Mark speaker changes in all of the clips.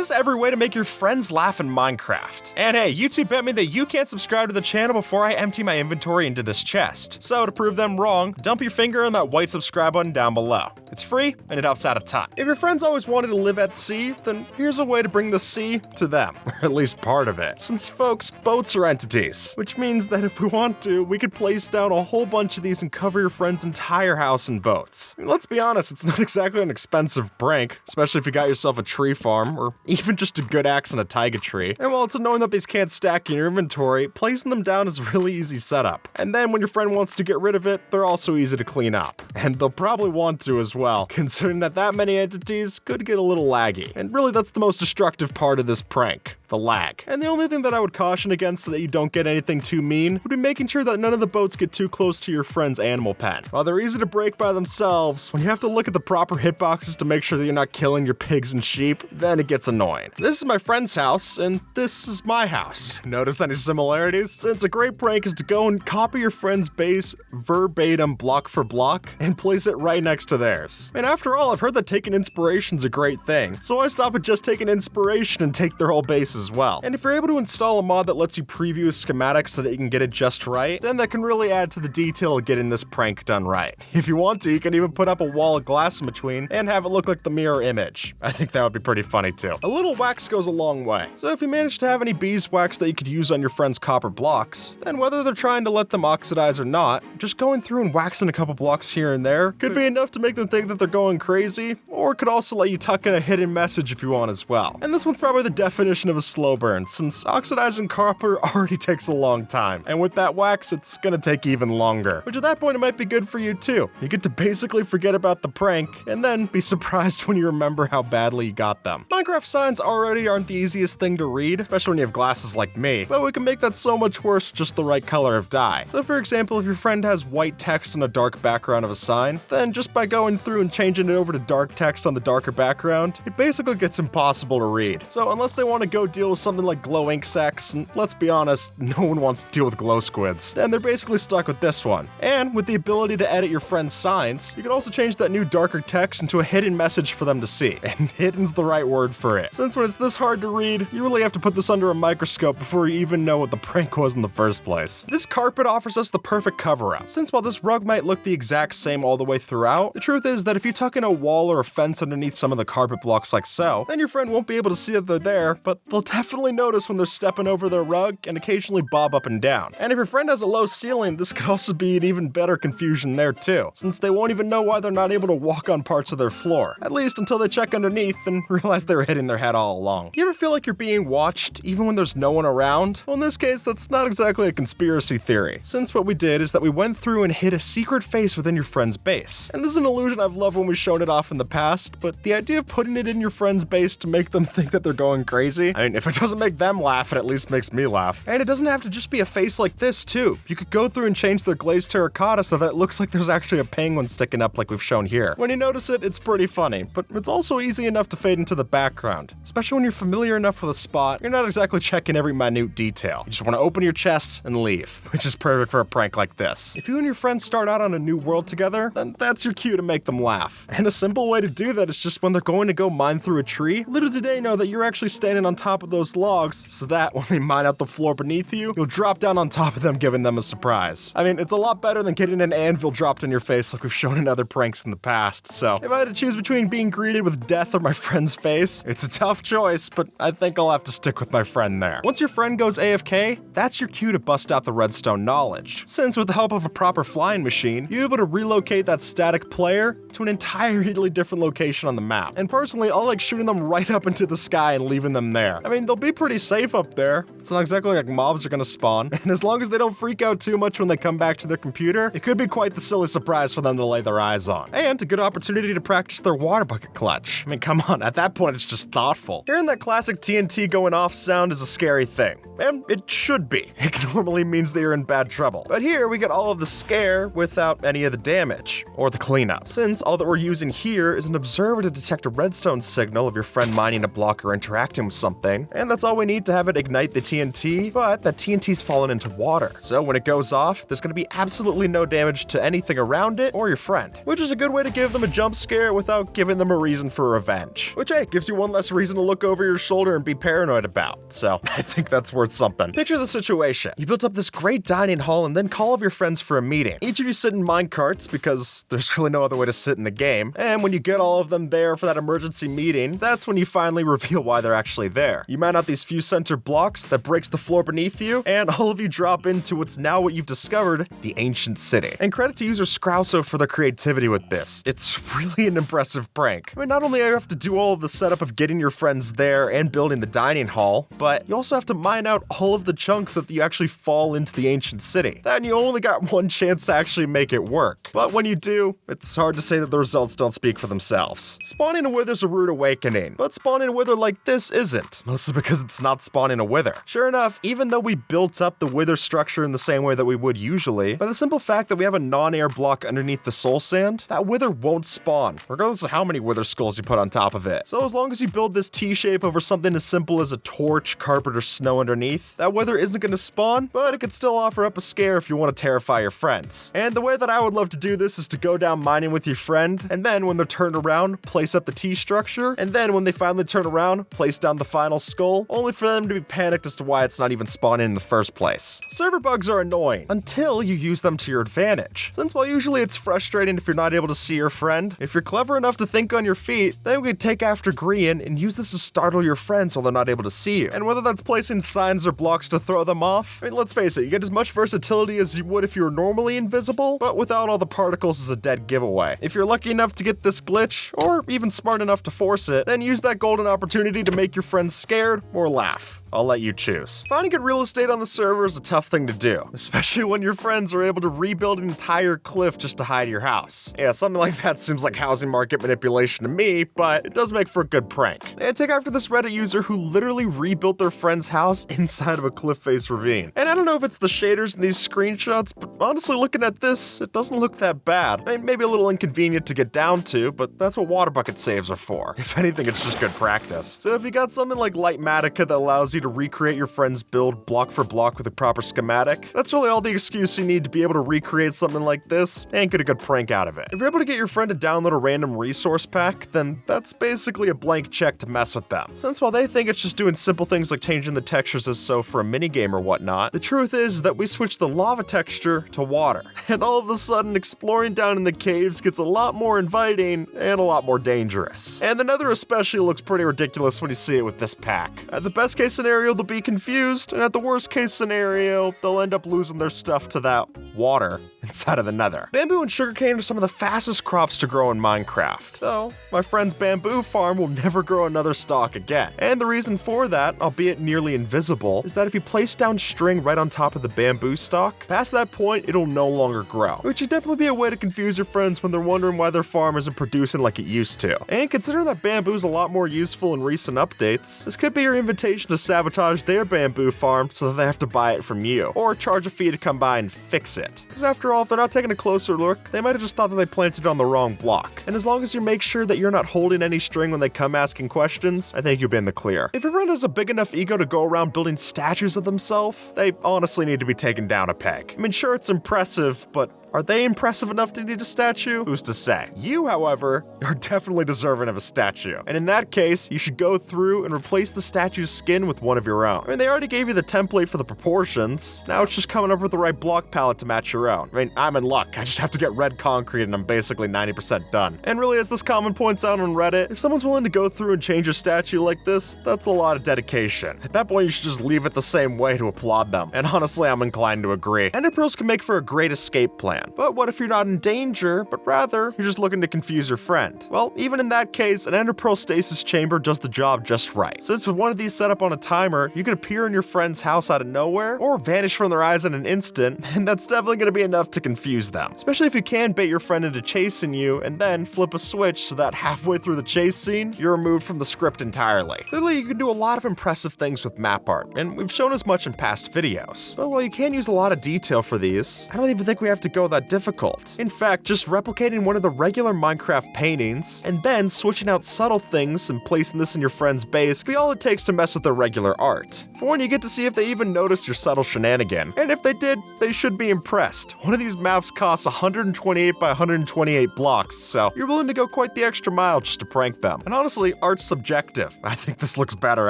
Speaker 1: This is every way to make your friends laugh in Minecraft. And hey, YouTube bet me that you can't subscribe to the channel before I empty my inventory into this chest. So to prove them wrong, dump your finger on that white subscribe button down below. It's free and it helps out a ton. If your friends always wanted to live at sea, then here's a way to bring the sea to them, or at least part of it. Since folks, boats are entities, which means that if we want to, we could place down a whole bunch of these and cover your friend's entire house in boats. I mean, let's be honest, it's not exactly an expensive prank, especially if you got yourself a tree farm, or even just a good axe and a taiga tree. And while it's annoying that these can't stack in your inventory, placing them down is a really easy setup. And then when your friend wants to get rid of it, they're also easy to clean up. And they'll probably want to as well, considering that many entities could get a little laggy. And really that's the most destructive part of this prank, the lag. And the only thing that I would caution against so that you don't get anything too mean would be making sure that none of the boats get too close to your friend's animal pen. While they're easy to break by themselves, when you have to look at the proper hitboxes to make sure that you're not killing your pigs and sheep, then it gets annoying. This is my friend's house, and this is my house. Notice any similarities? Since a great prank is to go and copy your friend's base verbatim block for block and place it right next to theirs. And after all, I've heard that taking inspiration's a great thing, so I stop at just taking inspiration and take their whole base as well. And if you're able to install a mod that lets you preview a schematic so that you can get it just right, then that can really add to the detail of getting this prank done right. If you want to, you can even put up a wall of glass in between and have it look like the mirror image. I think that would be pretty funny too. A little wax goes a long way. So if you manage to have any beeswax that you could use on your friend's copper blocks, then whether they're trying to let them oxidize or not, just going through and waxing a couple blocks here and there could be enough to make them think that they're going crazy, or could also let you tuck in a hidden message if you want as well. And this one's probably the definition of a slow burn, since oxidizing copper already takes a long time. And with that wax, it's gonna take even longer. Which at that point, it might be good for you too. You get to basically forget about the prank, and then be surprised when you remember how badly you got them. Minecraft signs already aren't the easiest thing to read, especially when you have glasses like me, but we can make that so much worse with just the right color of dye. So for example, if your friend has white text on a dark background of a sign, then just by going through and changing it over to dark text on the darker background, it basically gets impossible to read. So unless they want to go deal with something like glow ink sacks, and let's be honest, no one wants to deal with glow squids, then they're basically stuck with this one. And with the ability to edit your friend's signs, you can also change that new darker text into a hidden message for them to see. And hidden's the right word for it. Since when it's this hard to read, you really have to put this under a microscope before you even know what the prank was in the first place. This carpet offers us the perfect cover-up. Since while this rug might look the exact same all the way throughout, the truth is that if you tuck in a wall or a fence underneath some of the carpet blocks like so, then your friend won't be able to see that they're there, but they'll definitely notice when they're stepping over their rug and occasionally bob up and down. And if your friend has a low ceiling, this could also be an even better confusion there too, since they won't even know why they're not able to walk on parts of their floor, at least until they check underneath and realize they were hitting their head all along. You ever feel like you're being watched even when there's no one around? Well, in this case, that's not exactly a conspiracy theory, since what we did is that we went through and hid a secret face within your friend's base. And this is an illusion I've loved when we've shown it off in the past, but the idea of putting it in your friend's base to make them think that they're going crazy, I mean, if it doesn't make them laugh, it at least makes me laugh. And it doesn't have to just be a face like this too. You could go through and change their glazed terracotta so that it looks like there's actually a penguin sticking up like we've shown here. When you notice it, it's pretty funny, but it's also easy enough to fade into the background. Especially when you're familiar enough with a spot, you're not exactly checking every minute detail. You just want to open your chest and leave, which is perfect for a prank like this. If you and your friends start out on a new world together, then that's your cue to make them laugh. And a simple way to do that is just when they're going to go mine through a tree, little do they know that you're actually standing on top of those logs, so that when they mine out the floor beneath you, you'll drop down on top of them, giving them a surprise. I mean, it's a lot better than getting an anvil dropped in your face like we've shown in other pranks in the past, so if I had to choose between being greeted with death or my friend's face, it's a tough choice, but I think I'll have to stick with my friend there. Once your friend goes AFK, that's your cue to bust out the redstone knowledge. Since with the help of a proper flying machine, you're able to relocate that static player to an entirely different location on the map. And personally, I like shooting them right up into the sky and leaving them there. I mean, they'll be pretty safe up there. It's not exactly like mobs are gonna spawn. And as long as they don't freak out too much when they come back to their computer, it could be quite the silly surprise for them to lay their eyes on. And a good opportunity to practice their water bucket clutch. I mean, come on, at that point, it's just thoughtful. Hearing that classic TNT going off sound is a scary thing. And it should be. It normally means that you're in bad trouble. But here, we get all of the scare without any of the damage, or the cleanup. Since all that we're using here is an observer to detect a redstone signal of your friend mining a block or interacting with something, and that's all we need to have it ignite the TNT, but that TNT's fallen into water. So when it goes off, there's gonna be absolutely no damage to anything around it or your friend, which is a good way to give them a jump scare without giving them a reason for revenge. Which, hey, gives you one less nice reason to look over your shoulder and be paranoid about, so I think that's worth something. Picture the situation. You built up this great dining hall and then call all of your friends for a meeting. Each of you sit in minecarts because there's really no other way to sit in the game, and when you get all of them there for that emergency meeting, that's when you finally reveal why they're actually there. You mount out these few center blocks that breaks the floor beneath you, and all of you drop into what's now what you've discovered, the ancient city. And credit to user Scrouso for their creativity with this. It's really an impressive prank. I mean, not only do you have to do all of the setup of getting your friends there and building the dining hall, but you also have to mine out all of the chunks that you actually fall into the ancient city. Then you only got one chance to actually make it work. But when you do, it's hard to say that the results don't speak for themselves. Spawning a wither's a rude awakening, but spawning a wither like this isn't, mostly because it's not spawning a wither. Sure enough, even though we built up the wither structure in the same way that we would usually, by the simple fact that we have a non-air block underneath the soul sand, that wither won't spawn, regardless of how many wither skulls you put on top of it. So as long as you build this T-shape over something as simple as a torch, carpet, or snow underneath, that wither isn't going to spawn, but it could still offer up a scare if you want to terrify your friends. And the way that I would love to do this is to go down mining with your friend, and then when they're turned around, place up the T structure, and then when they finally turn around, place down the final skull, only for them to be panicked as to why it's not even spawning in the first place. Server bugs are annoying, until you use them to your advantage. Since while usually it's frustrating if you're not able to see your friend, if you're clever enough to think on your feet, then we could take after Green and use this to startle your friends while they're not able to see you. And whether that's placing signs or blocks to throw them off, I mean, let's face it, you get as much versatility as you would if you were normally invisible, but without all the particles is a dead giveaway. If you're lucky enough to get this glitch, or even smart enough to force it, then use that golden opportunity to make your friends scared or laugh. I'll let you choose. Finding good real estate on the server is a tough thing to do, especially when your friends are able to rebuild an entire cliff just to hide your house. Yeah, something like that seems like housing market manipulation to me, but it does make for a good prank. And take after this Reddit user who literally rebuilt their friend's house inside of a cliff face ravine. And I don't know if it's the shaders in these screenshots, but honestly looking at this, it doesn't look that bad. I mean, maybe a little inconvenient to get down to, but that's what water bucket saves are for. If anything, it's just good practice. So if you got something like Lightmatica that allows you to recreate your friend's build block for block with a proper schematic, that's really all the excuse you need to be able to recreate something like this and get a good prank out of it. If you're able to get your friend to download a random resource pack, then that's basically a blank check to mess with them. Since while they think it's just doing simple things like changing the textures as so for a minigame or whatnot, the truth is that we switched the lava texture to water. And all of a sudden, exploring down in the caves gets a lot more inviting and a lot more dangerous. And the nether especially looks pretty ridiculous when you see it with this pack. At the best case scenario, they'll be confused, and at the worst case scenario, they'll end up losing their stuff to that water inside of the nether. Bamboo and sugarcane are some of the fastest crops to grow in Minecraft, though my friend's bamboo farm will never grow another stalk again. And the reason for that, albeit nearly invisible, is that if you place down string right on top of the bamboo stalk, past that point, it'll no longer grow, which would definitely be a way to confuse your friends when they're wondering why their farm isn't producing like it used to. And considering that bamboo's a lot more useful in recent updates, this could be your invitation to sabotage their bamboo farm so that they have to buy it from you, or charge a fee to come by and fix it. Because after all, if they're not taking a closer look, they might have just thought that they planted it on the wrong block. And as long as you make sure that you're not holding any string when they come asking questions, I think you'll be in the clear. If your friend has a big enough ego to go around building statues of themselves, they honestly need to be taken down a peg. I mean, sure, it's impressive, but are they impressive enough to need a statue? Who's to say? You, however, are definitely deserving of a statue. And in that case, you should go through and replace the statue's skin with one of your own. I mean, they already gave you the template for the proportions. Now it's just coming up with the right block palette to match your own. I mean, I'm in luck. I just have to get red concrete and I'm basically 90% done. And really, as this comment points out on Reddit, if someone's willing to go through and change a statue like this, that's a lot of dedication. At that point, you should just leave it the same way to applaud them. And honestly, I'm inclined to agree. Ender pearls can make for a great escape plan. But what if you're not in danger, but rather you're just looking to confuse your friend? Well, even in that case, an Ender Pearl Stasis Chamber does the job just right. Since with one of these set up on a timer, you could appear in your friend's house out of nowhere, or vanish from their eyes in an instant, and that's definitely going to be enough to confuse them. Especially if you can bait your friend into chasing you, and then flip a switch so that halfway through the chase scene, you're removed from the script entirely. Clearly, you can do a lot of impressive things with map art, and we've shown as much in past videos. But while you can use a lot of detail for these, I don't even think we have to go that difficult. In fact, just replicating one of the regular Minecraft paintings, and then switching out subtle things and placing this in your friend's base can be all it takes to mess with their regular art. For one, you get to see if they even noticed your subtle shenanigan, and if they did, they should be impressed. One of these maps costs 128 by 128 blocks, so you're willing to go quite the extra mile just to prank them. And honestly, art's subjective. I think this looks better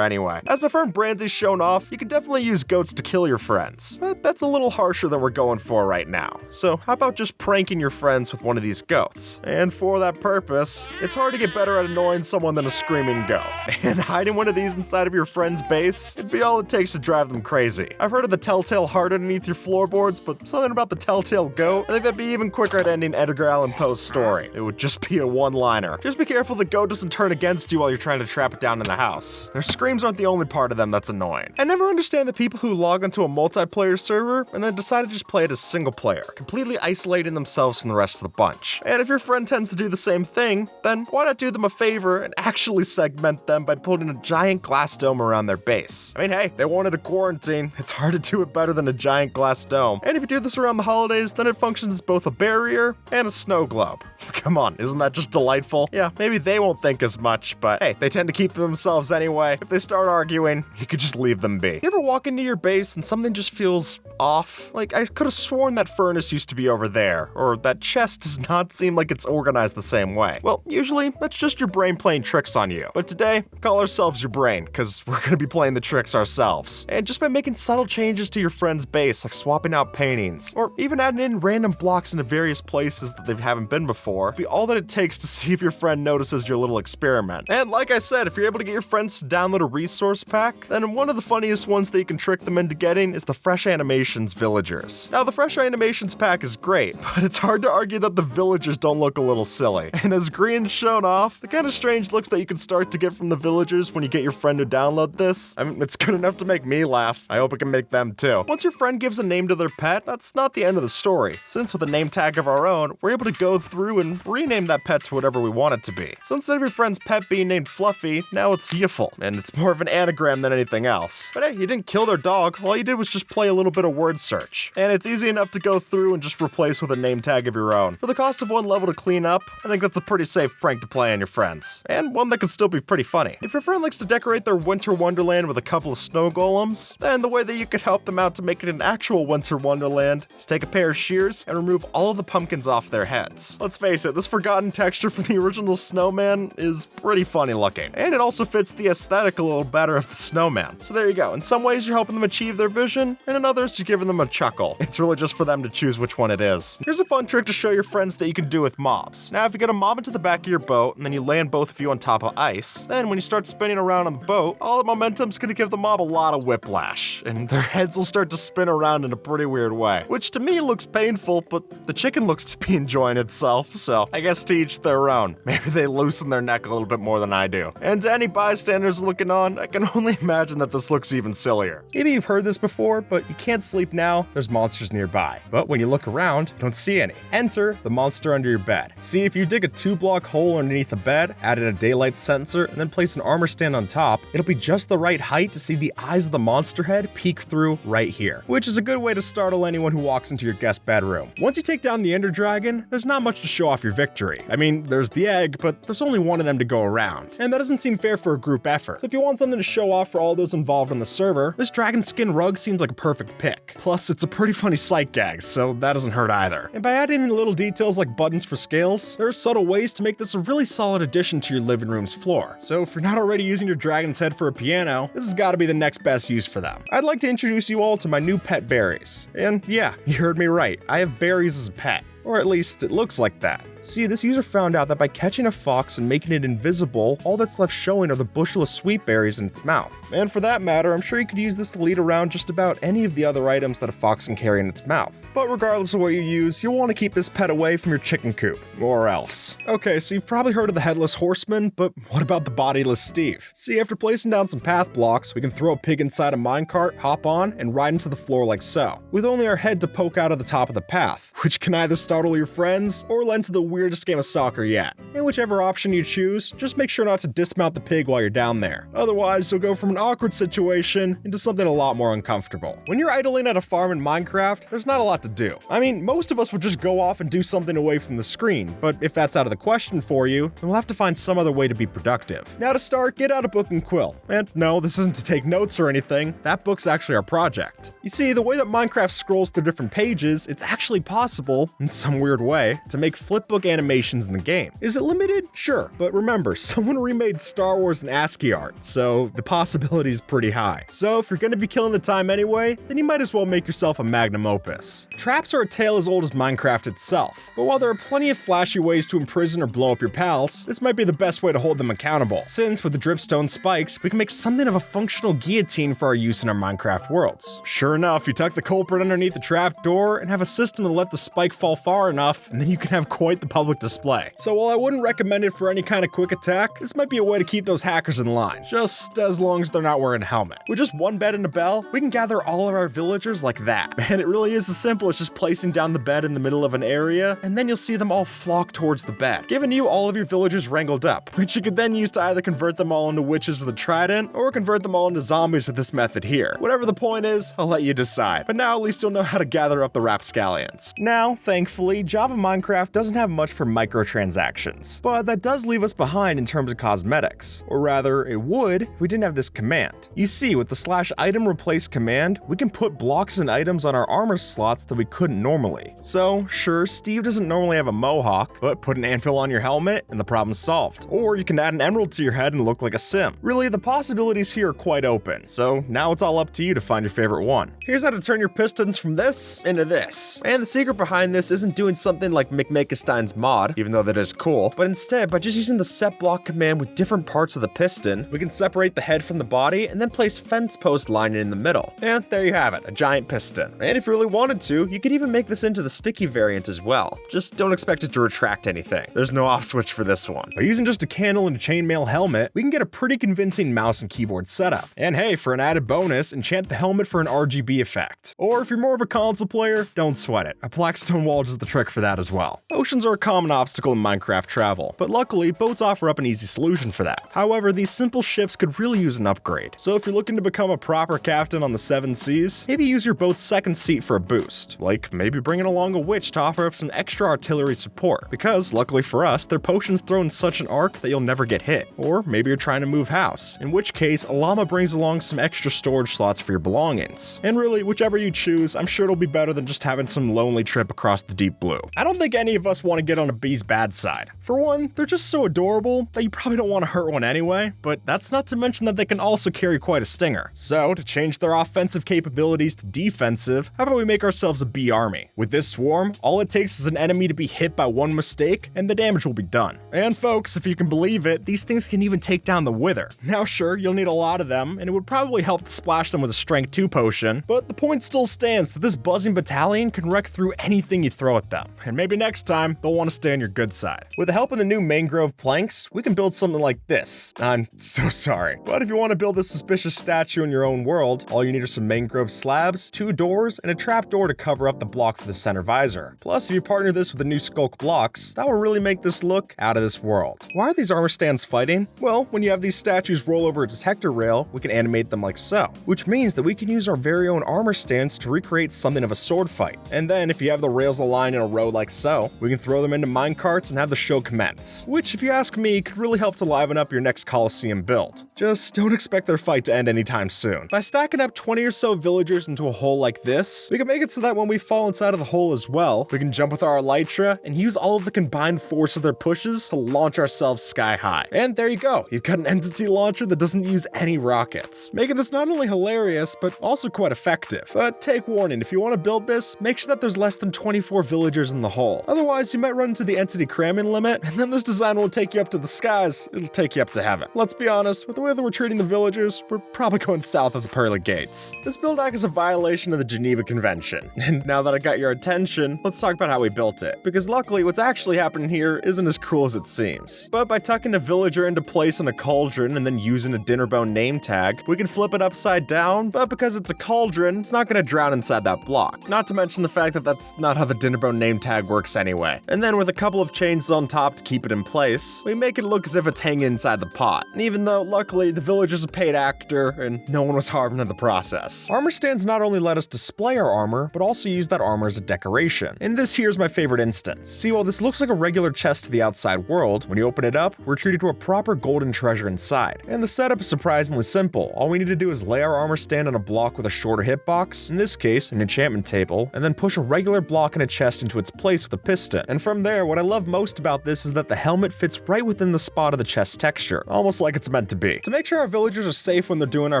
Speaker 1: anyway. As my friend Brandy's shown off, you can definitely use goats to kill your friends, but that's a little harsher than we're going for right now. So how about just pranking your friends with one of these goats? And for that purpose, it's hard to get better at annoying someone than a screaming goat. And hiding one of these inside of your friend's base, it'd be all it takes to drive them crazy. I've heard of the telltale heart underneath your floorboards, but something about the telltale goat, I think that'd be even quicker at ending Edgar Allan Poe's story. It would just be a one-liner. Just be careful the goat doesn't turn against you while you're trying to trap it down in the house. Their screams aren't the only part of them that's annoying. I never understand the people who log onto a multiplayer server and then decide to just play it as single player, completely isolating themselves from the rest of the bunch. And if your friend tends to do the same thing, then why not do them a favor and actually segment them by putting a giant glass dome around their base? I mean, hey, they wanted a quarantine. It's hard to do it better than a giant glass dome. And if you do this around the holidays, then it functions as both a barrier and a snow globe. Come on, isn't that just delightful? Yeah, maybe they won't think as much, but hey, they tend to keep to themselves anyway. If they start arguing, you could just leave them be. You ever walk into your base and something just feels off? Like, I could have sworn that furnace used to be over there, or that chest does not seem like it's organized the same way. Well, usually, that's just your brain playing tricks on you. But today, call ourselves your brain, because we're gonna be playing the tricks ourselves. And just by making subtle changes to your friend's base, like swapping out paintings, or even adding in random blocks into various places that they haven't been before, be all that it takes to see if your friend notices your little experiment. And like I said, if you're able to get your friends to download a resource pack, then one of the funniest ones that you can trick them into getting is the Fresh Animations Villagers. Now, the Fresh Animations pack is great, but it's hard to argue that the villagers don't look a little silly. And as Green's shown off, the kind of strange looks that you can start to get from the villagers when you get your friend to download this, I mean, it's good enough to make me laugh. I hope it can make them too. Once your friend gives a name to their pet, that's not the end of the story. Since with a name tag of our own, we're able to go through and rename that pet to whatever we want it to be. So instead of your friend's pet being named Fluffy, now it's Yiffle, and it's more of an anagram than anything else. But hey, you didn't kill their dog, all you did was just play a little bit of word search. And it's easy enough to go through and just replace with a name tag of your own. For the cost of one level to clean up, I think that's a pretty safe prank to play on your friends. And one that can still be pretty funny. If your friend likes to decorate their winter wonderland with a couple of snow golems, then the way that you could help them out to make it an actual winter wonderland is take a pair of shears and remove all of the pumpkins off their heads. Let's face it, this forgotten texture from the original Snowman is pretty funny looking. And it also fits the aesthetic a little better of the Snowman. So there you go. In some ways, you're helping them achieve their vision, and in others, you're giving them a chuckle. It's really just for them to choose which one it is. Here's a fun trick to show your friends that you can do with mobs. Now, if you get a mob into the back of your boat, and then you land both of you on top of ice, then when you start spinning around on the boat, all the momentum's gonna give the mob a lot of whiplash, and their heads will start to spin around in a pretty weird way, which to me looks painful, but the chicken looks to be enjoying itself, so I guess to each their own. Maybe they loosen their neck a little bit more than I do. And to any bystanders looking on, I can only imagine that this looks even sillier. Maybe you've heard this before, but you can't sleep now, there's monsters nearby. But when you look around, you don't see any. Enter the monster under your bed. See, if you dig a 2-block hole underneath the bed, add in a daylight sensor, and then place an armor stand on top, it'll be just the right height to see the eyes of the monster head peek through right here, which is a good way to startle anyone who walks into your guest bedroom. Once you take down the Ender Dragon, there's not much to show off your victory. I mean, there's the egg, but there's only one of them to go around, and that doesn't seem fair for a group effort. So if you want something to show off for all those involved on the server, this dragon skin rug seems like a perfect pick. Plus, it's a pretty funny sight gag, so that doesn't hurt either. And by adding in little details like buttons for scales, there are subtle ways to make this a really solid addition to your living room's floor. So if you're not already using your dragon's head for a piano, this has got to be the next best use for them. I'd like to introduce you all to my new pet berries. And yeah, you heard me right, I have berries as a pet. Or at least, it looks like that. See, this user found out that by catching a fox and making it invisible, all that's left showing are the bushel of sweet berries in its mouth. And for that matter, I'm sure you could use this to lead around just about any of the other items that a fox can carry in its mouth. But regardless of what you use, you'll want to keep this pet away from your chicken coop, or else. Okay, so you've probably heard of the Headless Horseman, but what about the Bodiless Steve? See, after placing down some path blocks, we can throw a pig inside a minecart, hop on, and ride into the floor like so, with only our head to poke out of the top of the path, which can either startle your friends, or lend to the weirdest game of soccer yet. And whichever option you choose, just make sure not to dismount the pig while you're down there. Otherwise, you'll go from an awkward situation into something a lot more uncomfortable. When you're idling at a farm in Minecraft, there's not a lot to do. I mean, most of us would just go off and do something away from the screen, but if that's out of the question for you, then we'll have to find some other way to be productive. Now to start, get out a book and quill. And no, this isn't to take notes or anything, that book's actually our project. You see, the way that Minecraft scrolls through different pages, it's actually possible, in some weird way, to make flipbook animations in the game. Is it limited? Sure, but remember, someone remade Star Wars in ASCII art, so the possibility is pretty high. So if you're gonna be killing the time anyway, then you might as well make yourself a magnum opus. Traps are a tale as old as Minecraft itself, but while there are plenty of flashy ways to imprison or blow up your pals, this might be the best way to hold them accountable, since with the dripstone spikes, we can make something of a functional guillotine for our use in our Minecraft worlds. Sure enough, you tuck the culprit underneath the trap door and have a system to let the spike fall far enough, and then you can have quite the public display. So while I wouldn't recommend it for any kind of quick attack, this might be a way to keep those hackers in line, just as long as they're not wearing a helmet. With just one bed and a bell, we can gather all of our villagers like that. And it really is as simple as just placing down the bed in the middle of an area, and then you'll see them all flock towards the bed, giving you all of your villagers wrangled up, which you could then use to either convert them all into witches with a trident, or convert them all into zombies with this method here. Whatever the point is, I'll let you decide. But now at least you'll know how to gather up the rapscallions. Now, thankfully, Java Minecraft doesn't have much for microtransactions, but that does leave us behind in terms of cosmetics, or rather, it would if we didn't have this command. You see, with the /item replace command, we can put blocks and items on our armor slots that we couldn't normally. So, sure, Steve doesn't normally have a mohawk, but put an anvil on your helmet and the problem's solved. Or you can add an emerald to your head and look like a sim. Really, the possibilities here are quite open, so now it's all up to you to find your favorite one. Here's how to turn your pistons from this into this. And the secret behind this isn't doing something like McMakestein's mod, even though that is cool, but instead by just using the set block command with different parts of the piston, we can separate the head from the body and then place fence post lining in the middle. And there you have it, a giant piston. And if you really wanted to, you could even make this into the sticky variant as well. Just don't expect it to retract anything. There's no off switch for this one. By using just a candle and a chainmail helmet, we can get a pretty convincing mouse and keyboard setup. And hey, for an added bonus, enchant the helmet for an RGB effect. Or if you're more of a console player, don't sweat it. A black stone wall does the trick for that as well. Oceans are a common obstacle in Minecraft travel, but luckily boats offer up an easy solution for that. However, these simple ships could really use an upgrade. So if you're looking to become a proper captain on the 7 seas, maybe use your boat's second seat for a boost. Like maybe bringing along a witch to offer up some extra artillery support, because luckily for us, their potions throw in such an arc that you'll never get hit. Or maybe you're trying to move house, in which case a llama brings along some extra storage slots for your belongings. And really, whichever you choose, I'm sure it'll be better than just having some lonely trip across the deep blue. I don't think any of us want to get on a bee's bad side. For one, they're just so adorable that you probably don't want to hurt one anyway, but that's not to mention that they can also carry quite a stinger. So, to change their offensive capabilities to defensive, how about we make ourselves a bee army? With this swarm, all it takes is an enemy to be hit by one mistake, and the damage will be done. And folks, if you can believe it, these things can even take down the Wither. Now sure, you'll need a lot of them, and it would probably help to splash them with a Strength 2 potion, but the point still stands that this buzzing battalion can wreck through anything you throw at them. And maybe next time, they'll want to stay on your good side. With the help of the new mangrove planks, we can build something like this. I'm so sorry. But if you want to build a suspicious statue in your own world, all you need are some mangrove slabs, 2 doors, and a trapdoor to cover up the block for the center visor. Plus, if you partner this with the new skulk blocks, that will really make this look out of this world. Why are these armor stands fighting? Well, when you have these statues roll over a detector rail, we can animate them like so, which means that we can use our very own armor stands to recreate something of a sword fight. And then if you have the rails aligned in a row like so, we can throw them into minecarts and have the show commence, which if you ask me could really help to liven up your next Coliseum build. Just don't expect their fight to end anytime soon. By stacking up 20 or so villagers into a hole like this, we can make it so that when we fall inside of the hole as well, we can jump with our Elytra and use all of the combined force of their pushes to launch ourselves sky high. And there you go, you've got an entity launcher that doesn't use any rockets, making this not only hilarious, but also quite effective. But take warning, if you want to build this, make sure that there's less than 24 villagers in the hole. Otherwise, you might run into the entity cramming limit, and then this design won't take you up to the skies, it'll take you up to heaven. Let's be honest, with the way that we're treating the villagers, we're probably going south of the pearly gates. This build hack is a violation of the Geneva Convention. And now that I got your attention, let's talk about how we built it. Because luckily, what's actually happening here isn't as cruel as it seems. But by tucking a villager into place in a cauldron and then using a dinnerbone name tag, we can flip it upside down, but because it's a cauldron, it's not going to drown inside that block. Not to mention the fact that that's not how the dinnerbone name tag works anyway. And And then with a couple of chains on top to keep it in place, we make it look as if it's hanging inside the pot. And even though, luckily, the villager's a paid actor and no one was harmed in the process. Armor stands not only let us display our armor, but also use that armor as a decoration. And this here's my favorite instance. See, while this looks like a regular chest to the outside world, when you open it up, we're treated to a proper golden treasure inside. And the setup is surprisingly simple. All we need to do is lay our armor stand on a block with a shorter hitbox, in this case, an enchantment table, and then push a regular block and a chest into its place with a piston. And from there, what I love most about this is that the helmet fits right within the spot of the chest texture, almost like it's meant to be. To make sure our villagers are safe when they're doing our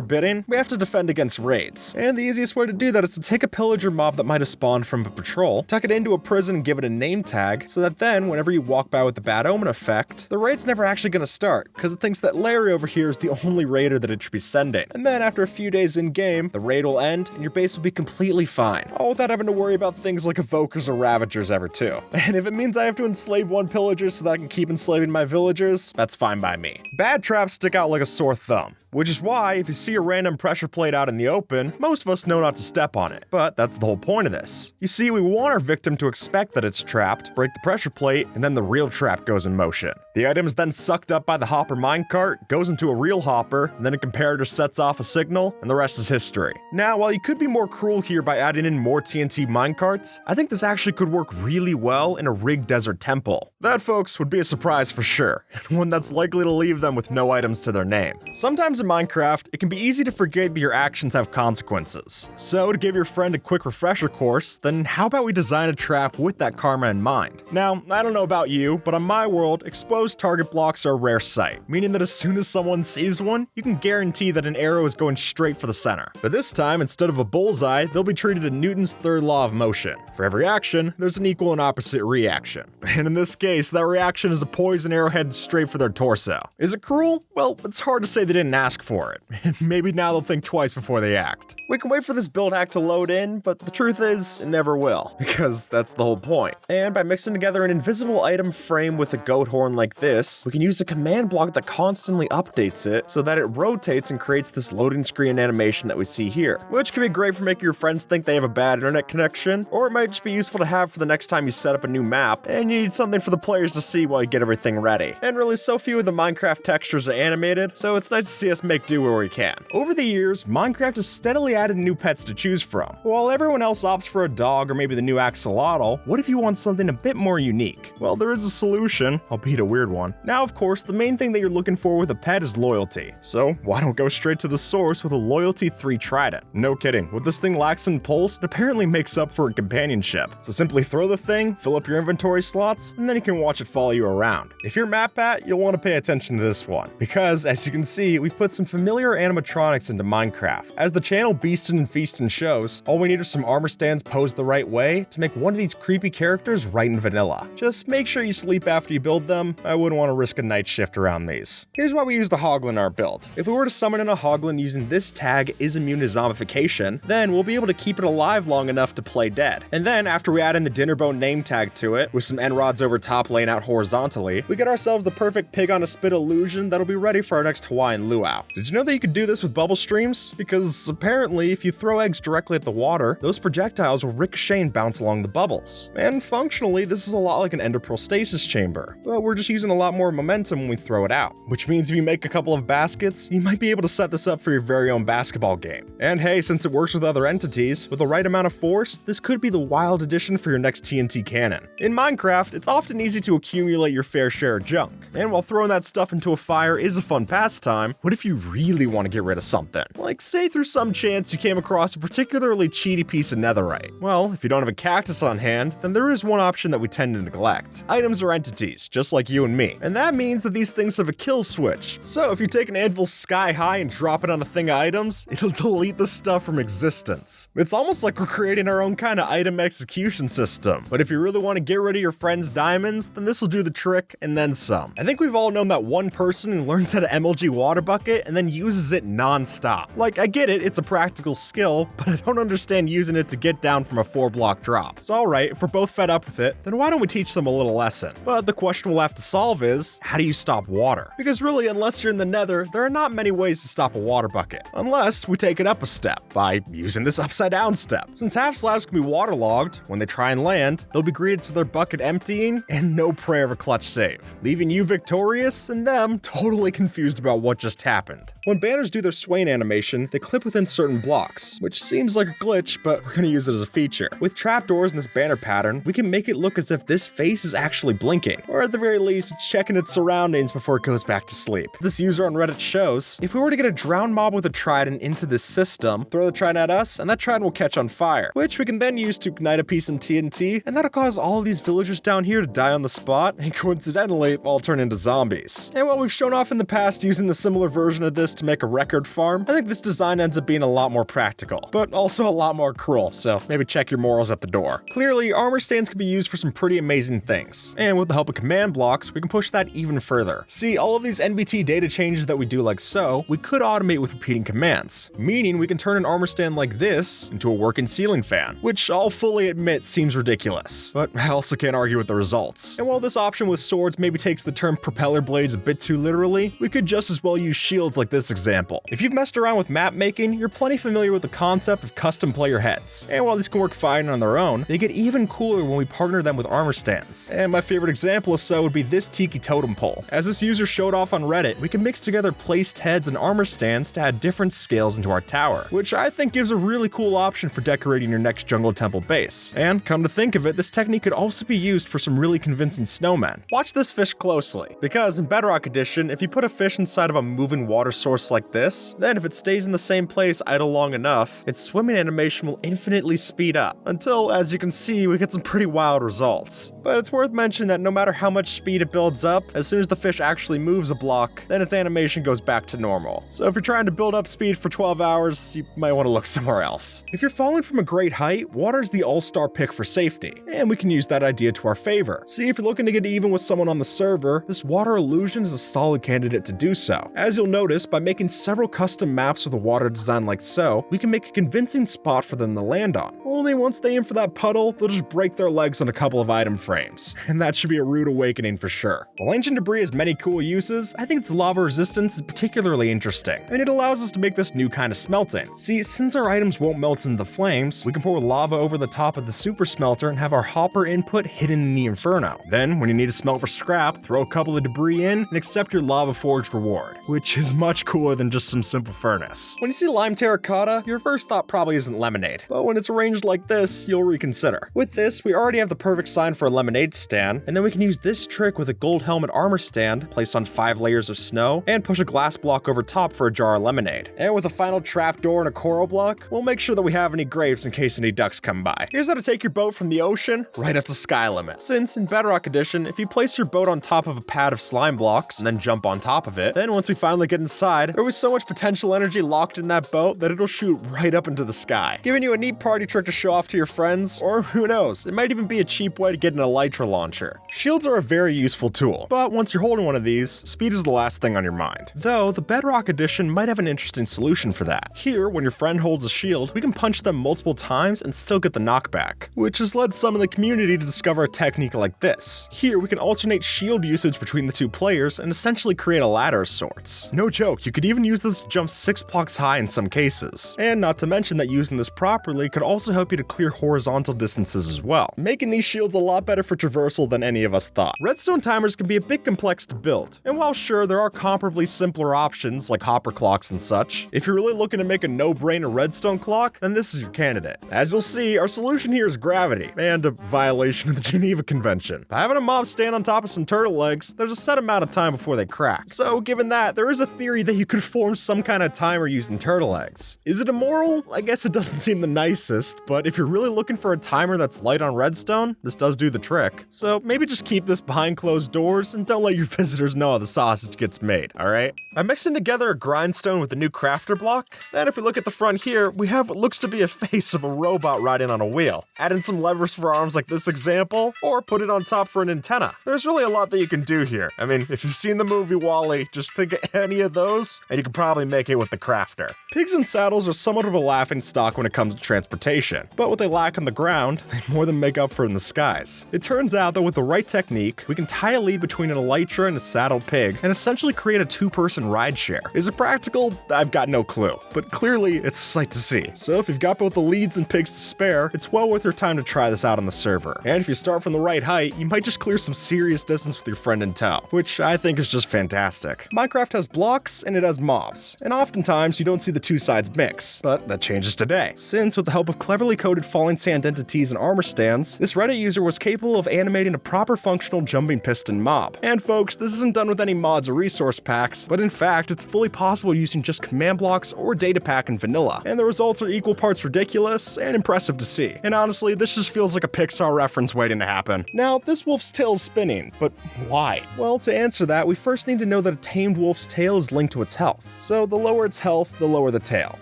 Speaker 1: bidding, we have to defend against raids. And the easiest way to do that is to take a pillager mob that might have spawned from a patrol, tuck it into a prison and give it a name tag, so that then, whenever you walk by with the bad omen effect, the raid's never actually gonna start, because it thinks that Larry over here is the only raider that it should be sending. And then after a few days in-game, the raid will end, and your base will be completely fine, all without having to worry about things like evokers or ravagers ever too. And if it means I have to enslave one pillager so that I can keep enslaving my villagers, that's fine by me. Bad traps stick out like a sore thumb, which is why if you see a random pressure plate out in the open, most of us know not to step on it. But that's the whole point of this. You see, we want our victim to expect that it's trapped, break the pressure plate, and then the real trap goes in motion. The item is then sucked up by the hopper minecart, goes into a real hopper, and then a comparator sets off a signal, and the rest is history. Now, while you could be more cruel here by adding in more TNT minecarts, I think this actually could work really well in a rigged desert temple. That, folks, would be a surprise for sure, and one that's likely to leave them with no items to their name. Sometimes in Minecraft, it can be easy to forget that your actions have consequences. So, to give your friend a quick refresher course, then how about we design a trap with that karma in mind? Now, I don't know about you, but on my world, exposed target blocks are a rare sight, meaning that as soon as someone sees one, you can guarantee that an arrow is going straight for the center. But this time, instead of a bullseye, they'll be treated to Newton's third law of motion. For every action, there's an equal and opposite reaction. And in this case, that reaction is a poison arrow headed straight for their torso. Is it cruel? Well, it's hard to say they didn't ask for it. And maybe now they'll think twice before they act. We can wait for this build hack to load in, but the truth is, it never will, because that's the whole point. And by mixing together an invisible item frame with a goat horn like this, we can use a command block that constantly updates it so that it rotates and creates this loading screen animation that we see here, which can be great for making your friends think they have a bad internet connection, or it might just be useful to have for the next time you set up a new map and you need something for the players to see while you get everything ready. And really, so few of the Minecraft textures are animated, so it's nice to see us make do where we can. Over the years, Minecraft has steadily added new pets to choose from. While everyone else opts for a dog or maybe the new axolotl, what if you want something a bit more unique? Well, there is a solution, albeit a weird one. Now, of course, the main thing that you're looking for with a pet is loyalty. So why don't go straight to the source with a Loyalty 3 Trident? No kidding, what this thing lacks in pulse, it apparently makes up for in companionship. So simply throw the thing, fill up your inventory slots, and then you can watch it follow you around. If you're Map Pat, you'll want to pay attention to this one, because as you can see, we've put some familiar animatronics into Minecraft. As the channel Beastin' and Feastin' shows, all we need are some armor stands posed the right way to make one of these creepy characters right in vanilla. Just make sure you sleep after you build them. I wouldn't want to risk a night shift around these. Here's why we used a Hoglin in our build. If we were to summon in a Hoglin using this tag is immune to zombification, then we'll be able to keep it alive long enough to play dead. And then after we add in the dinner bone name tag to it, with some end rods over top laying out horizontally, we get ourselves the perfect pig on a spit illusion that'll be ready for our next Hawaiian luau. Did you know that you could do this with bubble streams? Because apparently if you throw eggs directly at the water, those projectiles will ricochet and bounce along the bubbles. And functionally, this is a lot like an Ender Pearl Stasis Chamber, but we're just using a lot more momentum when we throw it out. Which means if you make a couple of baskets, you might be able to set this up for your very own basketball game. And hey, since it works with other entities, with the right amount of force, this could be the wild addition for your next TNT cannon. In Minecraft, it's often easy to accumulate your fair share of junk. And while throwing that stuff into a fire is a fun pastime, what if you really want to get rid of something? Like say through some chance you came across a particularly cheaty piece of netherite. Well, if you don't have a cactus on hand, then there is one option that we tend to neglect. Items are entities, just like you and me. And that means that these things have a kill switch. So if you take an anvil sky high and drop it on a thing of items, it'll delete the stuff from existence. It's almost like we're creating our own kind of item execution system. But if you really want to get rid of your friend's diamonds, then this will do the trick and then some. I think we've all known that one person who learns how to MLG water bucket and then uses it non-stop. Like, I get it, it's a practical tactical skill, but I don't understand using it to get down from a 4-block drop. So alright, if we're both fed up with it, then why don't we teach them a little lesson? But the question we'll have to solve is, how do you stop water? Because really, unless you're in the Nether, there are not many ways to stop a water bucket. Unless we take it up a step, by using this upside down step. Since half slabs can be waterlogged, when they try and land, they'll be greeted to their bucket emptying, and no prayer of a clutch save, leaving you victorious and them totally confused about what just happened. When banners do their Swain animation, they clip within certain blocks, which seems like a glitch, but we're gonna use it as a feature. With trapdoors in this banner pattern, we can make it look as if this face is actually blinking, or at the very least, it's checking its surroundings before it goes back to sleep. This user on Reddit shows, if we were to get a drowned mob with a trident into this system, throw the trident at us, and that trident will catch on fire, which we can then use to ignite a piece in TNT, and that'll cause all of these villagers down here to die on the spot, and coincidentally, all turn into zombies. And while we've shown off in the past using the similar version of this to make a record farm, I think this design ends up being a lot more practical, but also a lot more cruel, so maybe check your morals at the door. Clearly, armor stands can be used for some pretty amazing things, and with the help of command blocks, we can push that even further. See, all of these NBT data changes that we do like so, we could automate with repeating commands, meaning we can turn an armor stand like this into a working ceiling fan, which I'll fully admit seems ridiculous, but I also can't argue with the results. And while this option with swords maybe takes the term propeller blades a bit too literally, we could just as well use shields like this example. If you've messed around with map making, you're plenty familiar with the concept of custom player heads, and while these can work fine on their own, they get even cooler when we partner them with armor stands. And my favorite example of so would be this Tiki Totem Pole. As this user showed off on Reddit, we can mix together placed heads and armor stands to add different scales into our tower, which I think gives a really cool option for decorating your next jungle temple base. And come to think of it, this technique could also be used for some really convincing snowmen. Watch this fish closely, because in Bedrock Edition, if you put a fish inside of a moving water source like this, then if it stays in the same place idle long enough, its swimming animation will infinitely speed up, until, as you can see, we get some pretty wild results. But it's worth mentioning that no matter how much speed it builds up, as soon as the fish actually moves a block, then its animation goes back to normal. So if you're trying to build up speed for 12 hours, you might want to look somewhere else. If you're falling from a great height, water's the all-star pick for safety, and we can use that idea to our favor. See, if you're looking to get even with someone on the server, this water illusion is a solid candidate to do so. As you'll notice, by making several custom maps with a water design like so, we can make a convincing spot for them to land on. Only once they aim for that puddle, they'll just break their legs on a couple of item frames, and that should be a rude awakening for sure. While ancient debris has many cool uses, I think its lava resistance is particularly interesting, and it allows us to make this new kind of smelting. See, since our items won't melt into the flames, we can pour lava over the top of the super smelter and have our hopper input hidden in the inferno. Then, when you need to smelt for scrap, throw a couple of debris in and accept your lava forged reward, which is much cooler than just some simple furnace. When you see lime terracotta, your first thought probably isn't lemonade, but when it's arranged like this, you'll reconsider. With this, we already have the perfect sign for a lemonade stand, and then we can use this trick with a gold helmet armor stand placed on 5 layers of snow and push a glass block over top for a jar of lemonade. And with a final trapdoor and a coral block, we'll make sure that we have any grapes in case any ducks come by. Here's how to take your boat from the ocean right up to sky limit. Since in Bedrock Edition, if you place your boat on top of a pad of slime blocks and then jump on top of it, then once we finally get inside, there was so much potential energy locked in that boat that it'll shoot right up into the sky, giving you a neat party trick to show off to your friends, or who knows, it might even be a cheap way to get an elytra launcher. Shields are a very useful tool, but once you're holding one of these, speed is the last thing on your mind. Though, the Bedrock Edition might have an interesting solution for that. Here, when your friend holds a shield, we can punch them multiple times and still get the knockback, which has led some in the community to discover a technique like this. Here, we can alternate shield usage between the two players and essentially create a ladder of sorts. No joke, you could even use this to jump 6 blocks high in some cases. And not to mention that using this properly could also help you to clear horizontal distances as well, making these shields a lot better for traversal than any of us thought. Redstone timers can be a bit complex to build, and while sure there are comparably simpler options like hopper clocks and such, if you're really looking to make a no-brainer redstone clock, then this is your candidate. As you'll see, our solution here is gravity, and a violation of the Geneva Convention. By having a mob stand on top of some turtle legs, there's a set amount of time before they crack. So given that, there is a theory that you could form some kind of timer using turtle eggs. Is it immoral? I guess it doesn't seem the nicest, but if you're really looking for a timer that's light on redstone, this does do the trick. So maybe just keep this behind closed doors and don't let your visitors know how the sausage gets made, alright? I'm mixing together a grindstone with a new crafter block. Then if we look at the front here, we have what looks to be a face of a robot riding on a wheel. Add in some levers for arms like this example, or put it on top for an antenna. There's really a lot that you can do here. I mean, if you've seen the movie WALL-E, just think of any of those, and you can probably make it with the crafter. Pigs in saddles are somewhat of a laughing stock when it comes to transportation, but what they lack on the ground, they more than make up for in the skies. It turns out that with the right technique, we can tie a lead between an elytra and a saddled pig, and essentially create a two-person rideshare. Is it practical? I've got no clue, but clearly it's a sight to see. So if you've got both the leads and pigs to spare, it's well worth your time to try this out on the server. And if you start from the right height, you might just clear some serious distance with your friend in tow, which I think is just fantastic. Minecraft has blocks and it has mobs, and oftentimes you don't see the two sides mix, but that changes today, since with the help of cleverly coded falling sand entities and armor stands, this Reddit user was capable of animating a proper functional jumping piston mob. And folks, this isn't done with any mods or resource packs, but in fact it's fully possible using just command blocks or data pack in vanilla, and the results are equal parts ridiculous and impressive to see. And honestly, this just feels like a Pixar reference waiting to happen. Now, this wolf's tail is spinning, but why? Well, to answer that, we first need to know that a tamed wolf's tail is linked to its health. So the lower its health, the lower the tail.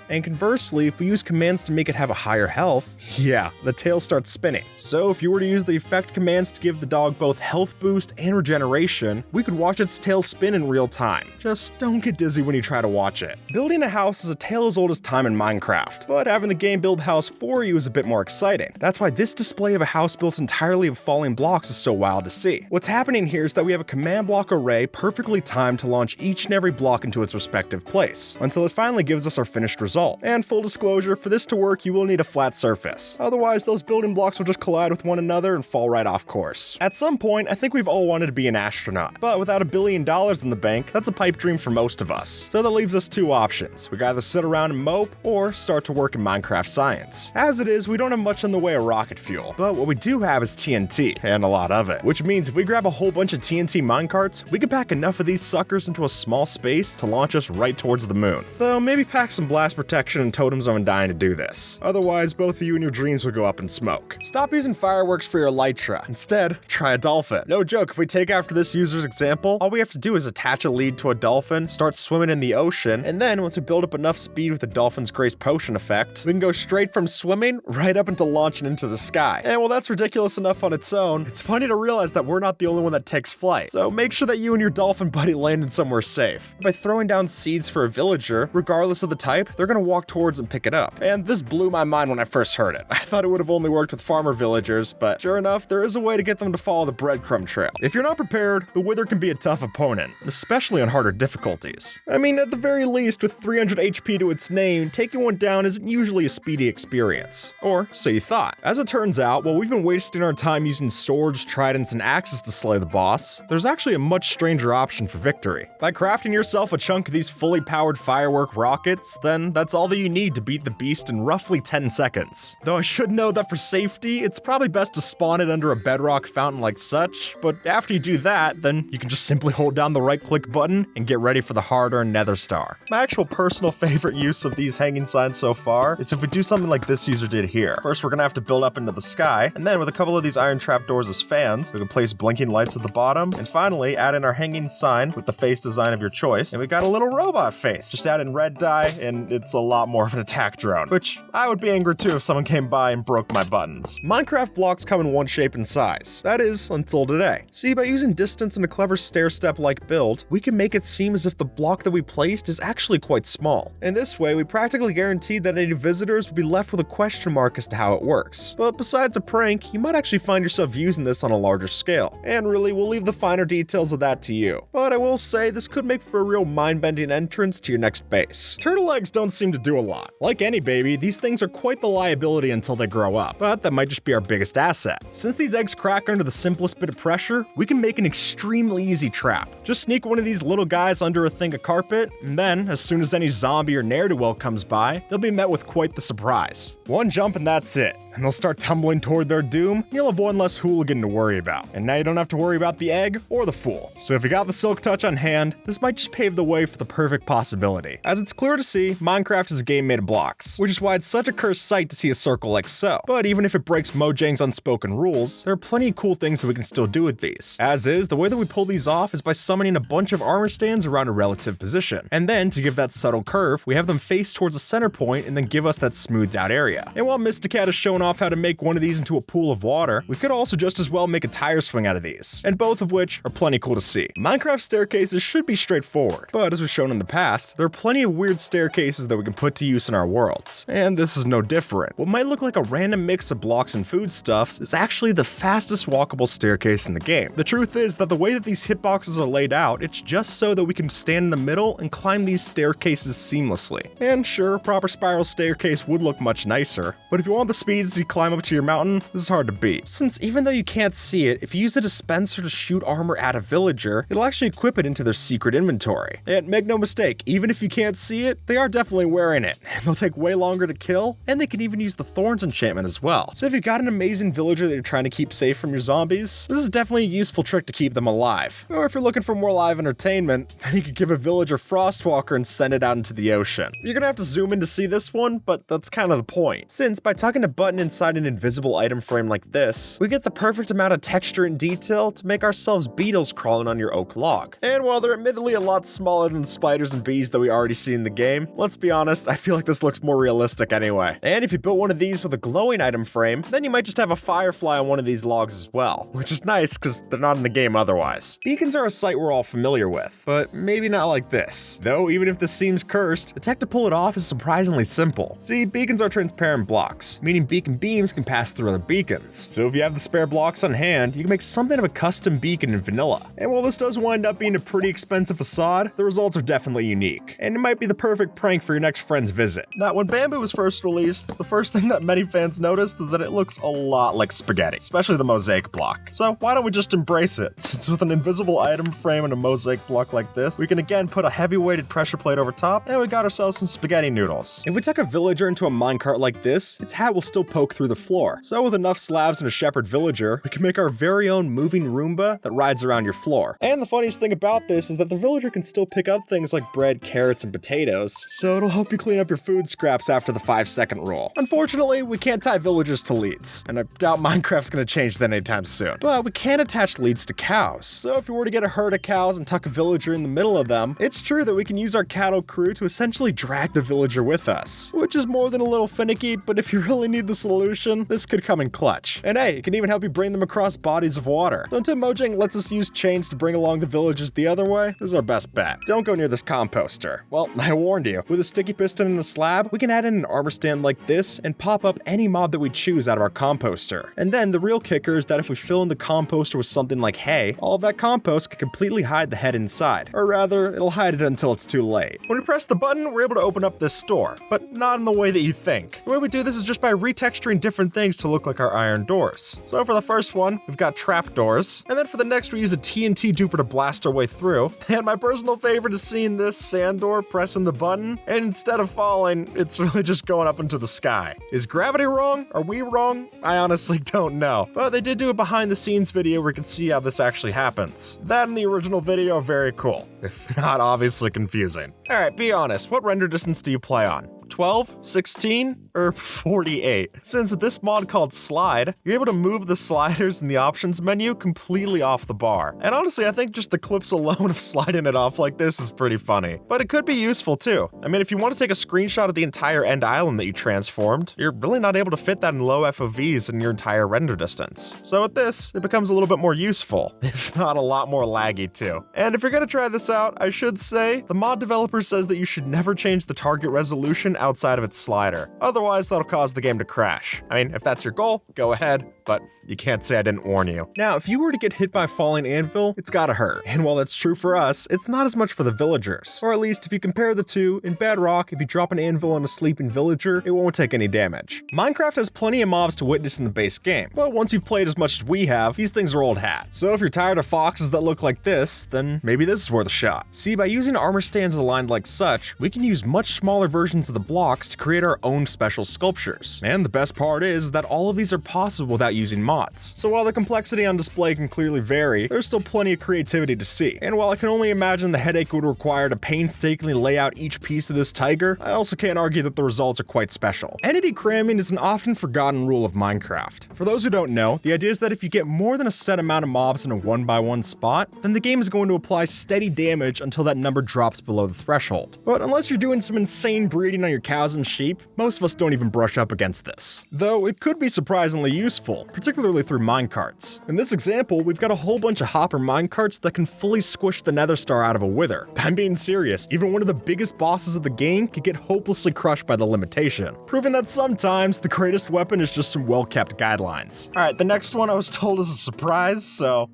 Speaker 1: And conversely, if we use commands to make it have a higher health, yeah, the tail starts spinning. So if you were to use the effect commands to give the dog both health boost and regeneration, we could watch its tail spin in real time. Just don't get dizzy when you try to watch it. Building a house is a tale as old as time in Minecraft, but having the game build a house for you is a bit more exciting. That's why this display of a house built entirely of falling blocks is so wild to see. What's happening here is that we have a command block array perfectly timed to launch each and every block into its respective place, until it finally gives us our finished result. And full disclosure, for this to work you will need a flat surface. Otherwise those building blocks will just collide with one another and fall right off course. At some point, I think we've all wanted to be an astronaut, but without $1 billion in the bank, that's a pipe dream for most of us. So that leaves us two options. We can either sit around and mope, or start to work in Minecraft science. As it is, we don't have much in the way of rocket fuel, but what we do have is TNT, and a lot of it. Which means if we grab a whole bunch of TNT minecarts, we can pack enough of these suckers into a small space to launch us right towards the moon. Though maybe pack some blast protection and totems on dying to do this. Otherwise, both of you and your dreams will go up in smoke. Stop using fireworks for your elytra. Instead, try a dolphin. No joke, if we take after this user's example, all we have to do is attach a lead to a dolphin, start swimming in the ocean, and then once we build up enough speed with the dolphin's grace potion effect, we can go straight from swimming right up into launching into the sky. And while that's ridiculous enough on its own, it's funny to realize that we're not the only one that takes flight. So make sure that you and your dolphin buddy landed somewhere safe. By throwing down seeds for a villager, regardless of the type, they're gonna walk towards and pick it up. And this blew my mind when I first heard it. I thought it would have only worked with farmer villagers, but sure enough, there is a way to get them to follow the breadcrumb trail. If you're not prepared, the Wither can be a tough opponent, especially on harder difficulties. I mean, at the very least, with 300 HP to its name, taking one down isn't usually a speedy experience. Or so you thought. As it turns out, while we've been wasting our time using swords, tridents, and axes to slay the boss, there's actually a much stranger option for victory. By crafting yourself a chunk of these fully powered firework rockets, then that's all that you need to beat the beast in roughly 10 seconds. Though I should know that for safety, it's probably best to spawn it under a bedrock fountain like such, but after you do that, then you can just simply hold down the right-click button and get ready for the hard-earned nether star. My actual personal favorite use of these hanging signs so far is if we do something like this user did here. First, we're gonna have to build up into the sky, and then with a couple of these iron trapdoors as fans, we can place blinking lights at the bottom, and finally add in our hanging sign with the face design of your choice, and we got a little robot face. Just add in red dye, and it's a lot more of an attack drone, which I would be angry too if someone came by and broke my buttons. Minecraft blocks come in one shape and size. That is, until today. See, by using distance and a clever stair-step-like build, we can make it seem as if the block that we placed is actually quite small. In this way, we practically guarantee that any visitors will be left with a question mark as to how it works. But besides a prank, you might actually find yourself using this on a larger scale. And really, we'll leave the finer details of that to you. But I will say, this could make for a real mind-bending entrance to your next base. Turtle eggs don't seem to do a lot. Like any baby, these things are quite the liability until they grow up, but that might just be our biggest asset. Since these eggs crack under the simplest bit of pressure, we can make an extremely easy trap. Just sneak one of these little guys under a thing of carpet, and then, as soon as any zombie or ne'er-do-well comes by, they'll be met with quite the surprise. One jump and that's it. and they'll start tumbling toward their doom. You'll have one less hooligan to worry about. And now you don't have to worry about the egg or the fool. So if you got the silk touch on hand, this might just pave the way for the perfect possibility. As it's clear to see, Minecraft is a game made of blocks, which is why it's such a cursed sight to see a circle like so. But even if it breaks Mojang's unspoken rules, there are plenty of cool things that we can still do with these. As is, the way that we pull these off is by summoning a bunch of armor stands around a relative position. And then, to give that subtle curve, we have them face towards a center point and then give us that smoothed out area. And while Mysticat is showing off how to make one of these into a pool of water, we could also just as well make a tire swing out of these. And both of which are plenty cool to see. Minecraft staircases should be straightforward, but as we've shown in the past, there are plenty of weird staircases that we can put to use in our worlds. And this is no different. What might look like a random mix of blocks and foodstuffs is actually the fastest walkable staircase in the game. The truth is that the way that these hitboxes are laid out, it's just so that we can stand in the middle and climb these staircases seamlessly. And sure, a proper spiral staircase would look much nicer, but if you want the speed as you climb up to your mountain, this is hard to beat. Since even though you can't see it, if you use a dispenser to shoot armor at a villager, it'll actually equip it into their secret inventory. And make no mistake, even if you can't see it, they are definitely wearing it. They'll take way longer to kill, and they can even use the Thorns enchantment as well. So if you've got an amazing villager that you're trying to keep safe from your zombies, this is definitely a useful trick to keep them alive. Or if you're looking for more live entertainment, then you could give a villager Frostwalker and send it out into the ocean. You're gonna have to zoom in to see this one, but that's kind of the point. Since by tucking a button inside an invisible item frame like this, we get the perfect amount of texture and detail to make ourselves beetles crawling on your oak log. And while they're admittedly a lot smaller than the spiders and bees that we already see in the game, let's be honest, I feel like this looks more realistic anyway. And if you built one of these with a glowing item frame, then you might just have a firefly on one of these logs as well, which is nice because they're not in the game otherwise. Beacons are a sight we're all familiar with, but maybe not like this. Though even if this seems cursed, the tech to pull it off is surprisingly simple. See, beacons are transparent blocks, meaning beacon beams can pass through other beacons. So if you have the spare blocks on hand, you can make something of a custom beacon in vanilla. And while this does wind up being a pretty expensive facade, the results are definitely unique, and it might be the perfect prank for your next friend's visit. Now, when Bamboo was first released, the first thing that many fans noticed is that it looks a lot like spaghetti, especially the mosaic block. So why don't we just embrace it? Since with an invisible item frame and a mosaic block like this, we can again put a heavy-weighted pressure plate over top, and we got ourselves some spaghetti noodles. If we tuck a villager into a minecart like this, its hat will still poke through the floor. So with enough slabs and a shepherd villager, we can make our very own moving Roomba that rides around your floor. And the funniest thing about this is that the villager can still pick up things like bread, carrots, and potatoes, so it'll help you clean up your food scraps after the 5-second rule. Unfortunately, we can't tie villagers to leads, and I doubt Minecraft's gonna change that anytime soon. But we can attach leads to cows. So if we were to get a herd of cows and tuck a villager in the middle of them, it's true that we can use our cattle crew to essentially drag the villager with us, which is more than a little finicky, but if you really need the solution, this could come in clutch. And hey, it can even help you bring them across bodies of water. So until Mojang lets us use chains to bring along the villagers the other way, this is our best bet. Don't go near this composter. Well, I warned you. With a sticky piston and a slab, we can add in an armor stand like this and pop up any mob that we choose out of our composter. And then the real kicker is that if we fill in the composter with something like hay, all of that compost can completely hide the head inside. Or rather, it'll hide it until it's too late. When we press the button, we're able to open up this store, but not in the way that you think. The way we do this is just by retexturing different things to look like our iron doors. So for the first one, we've got trap doors, and then for the next we use a TNT duper to blast our way through. And my personal favorite is seeing this sand door pressing the button, and instead of falling, it's really just going up into the sky. Is gravity wrong? Are we wrong? I honestly don't know. But they did do a behind the scenes video where you can see how this actually happens. That and the original video are very cool, if not obviously confusing. Alright, be honest, what render distance do you play on? 12, 16, or 48? Since with this mod called Slide, you're able to move the sliders in the options menu completely off the bar. And honestly, I think just the clips alone of sliding it off like this is pretty funny. But it could be useful too. I mean, if you want to take a screenshot of the entire end island that you transformed, you're really not able to fit that in low FOVs in your entire render distance. So with this, it becomes a little bit more useful, if not a lot more laggy too. And if you're gonna try this out, I should say, the mod developer says that you should never change the target resolution outside of its slider. Otherwise, that'll cause the game to crash. I mean, if that's your goal, go ahead, but you can't say I didn't warn you. Now, if you were to get hit by a falling anvil, it's gotta hurt. And while that's true for us, it's not as much for the villagers. Or at least if you compare the two, in Bedrock, if you drop an anvil on a sleeping villager, it won't take any damage. Minecraft has plenty of mobs to witness in the base game, but once you've played as much as we have, these things are old hat. So if you're tired of foxes that look like this, then maybe this is worth a shot. See, by using armor stands aligned like such, we can use much smaller versions of the blocks to create our own special sculptures. And the best part is that all of these are possible without using mods. So while the complexity on display can clearly vary, there's still plenty of creativity to see. And while I can only imagine the headache it would require to painstakingly lay out each piece of this tiger, I also can't argue that the results are quite special. Entity cramming is an often forgotten rule of Minecraft. For those who don't know, the idea is that if you get more than a set amount of mobs in a 1x1 spot, then the game is going to apply steady damage until that number drops below the threshold. But unless you're doing some insane breeding on your cows and sheep, most of us don't even brush up against this. Though it could be surprisingly useful, particularly through minecarts. In this example, we've got a whole bunch of hopper minecarts that can fully squish the nether star out of a wither. I'm being serious, even one of the biggest bosses of the game could get hopelessly crushed by the limitation, proving that sometimes the greatest weapon is just some well-kept guidelines. Alright, the next one I was told is a surprise, so...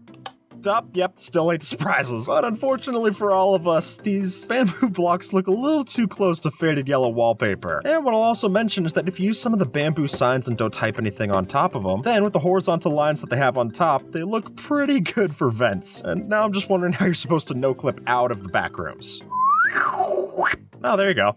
Speaker 1: Yep, still hate surprises. But unfortunately for all of us, these bamboo blocks look a little too close to faded yellow wallpaper. And what I'll also mention is that if you use some of the bamboo signs and don't type anything on top of them, then with the horizontal lines that they have on top, they look pretty good for vents. And now I'm just wondering how you're supposed to no-clip out of the backrooms. Oh, there you go.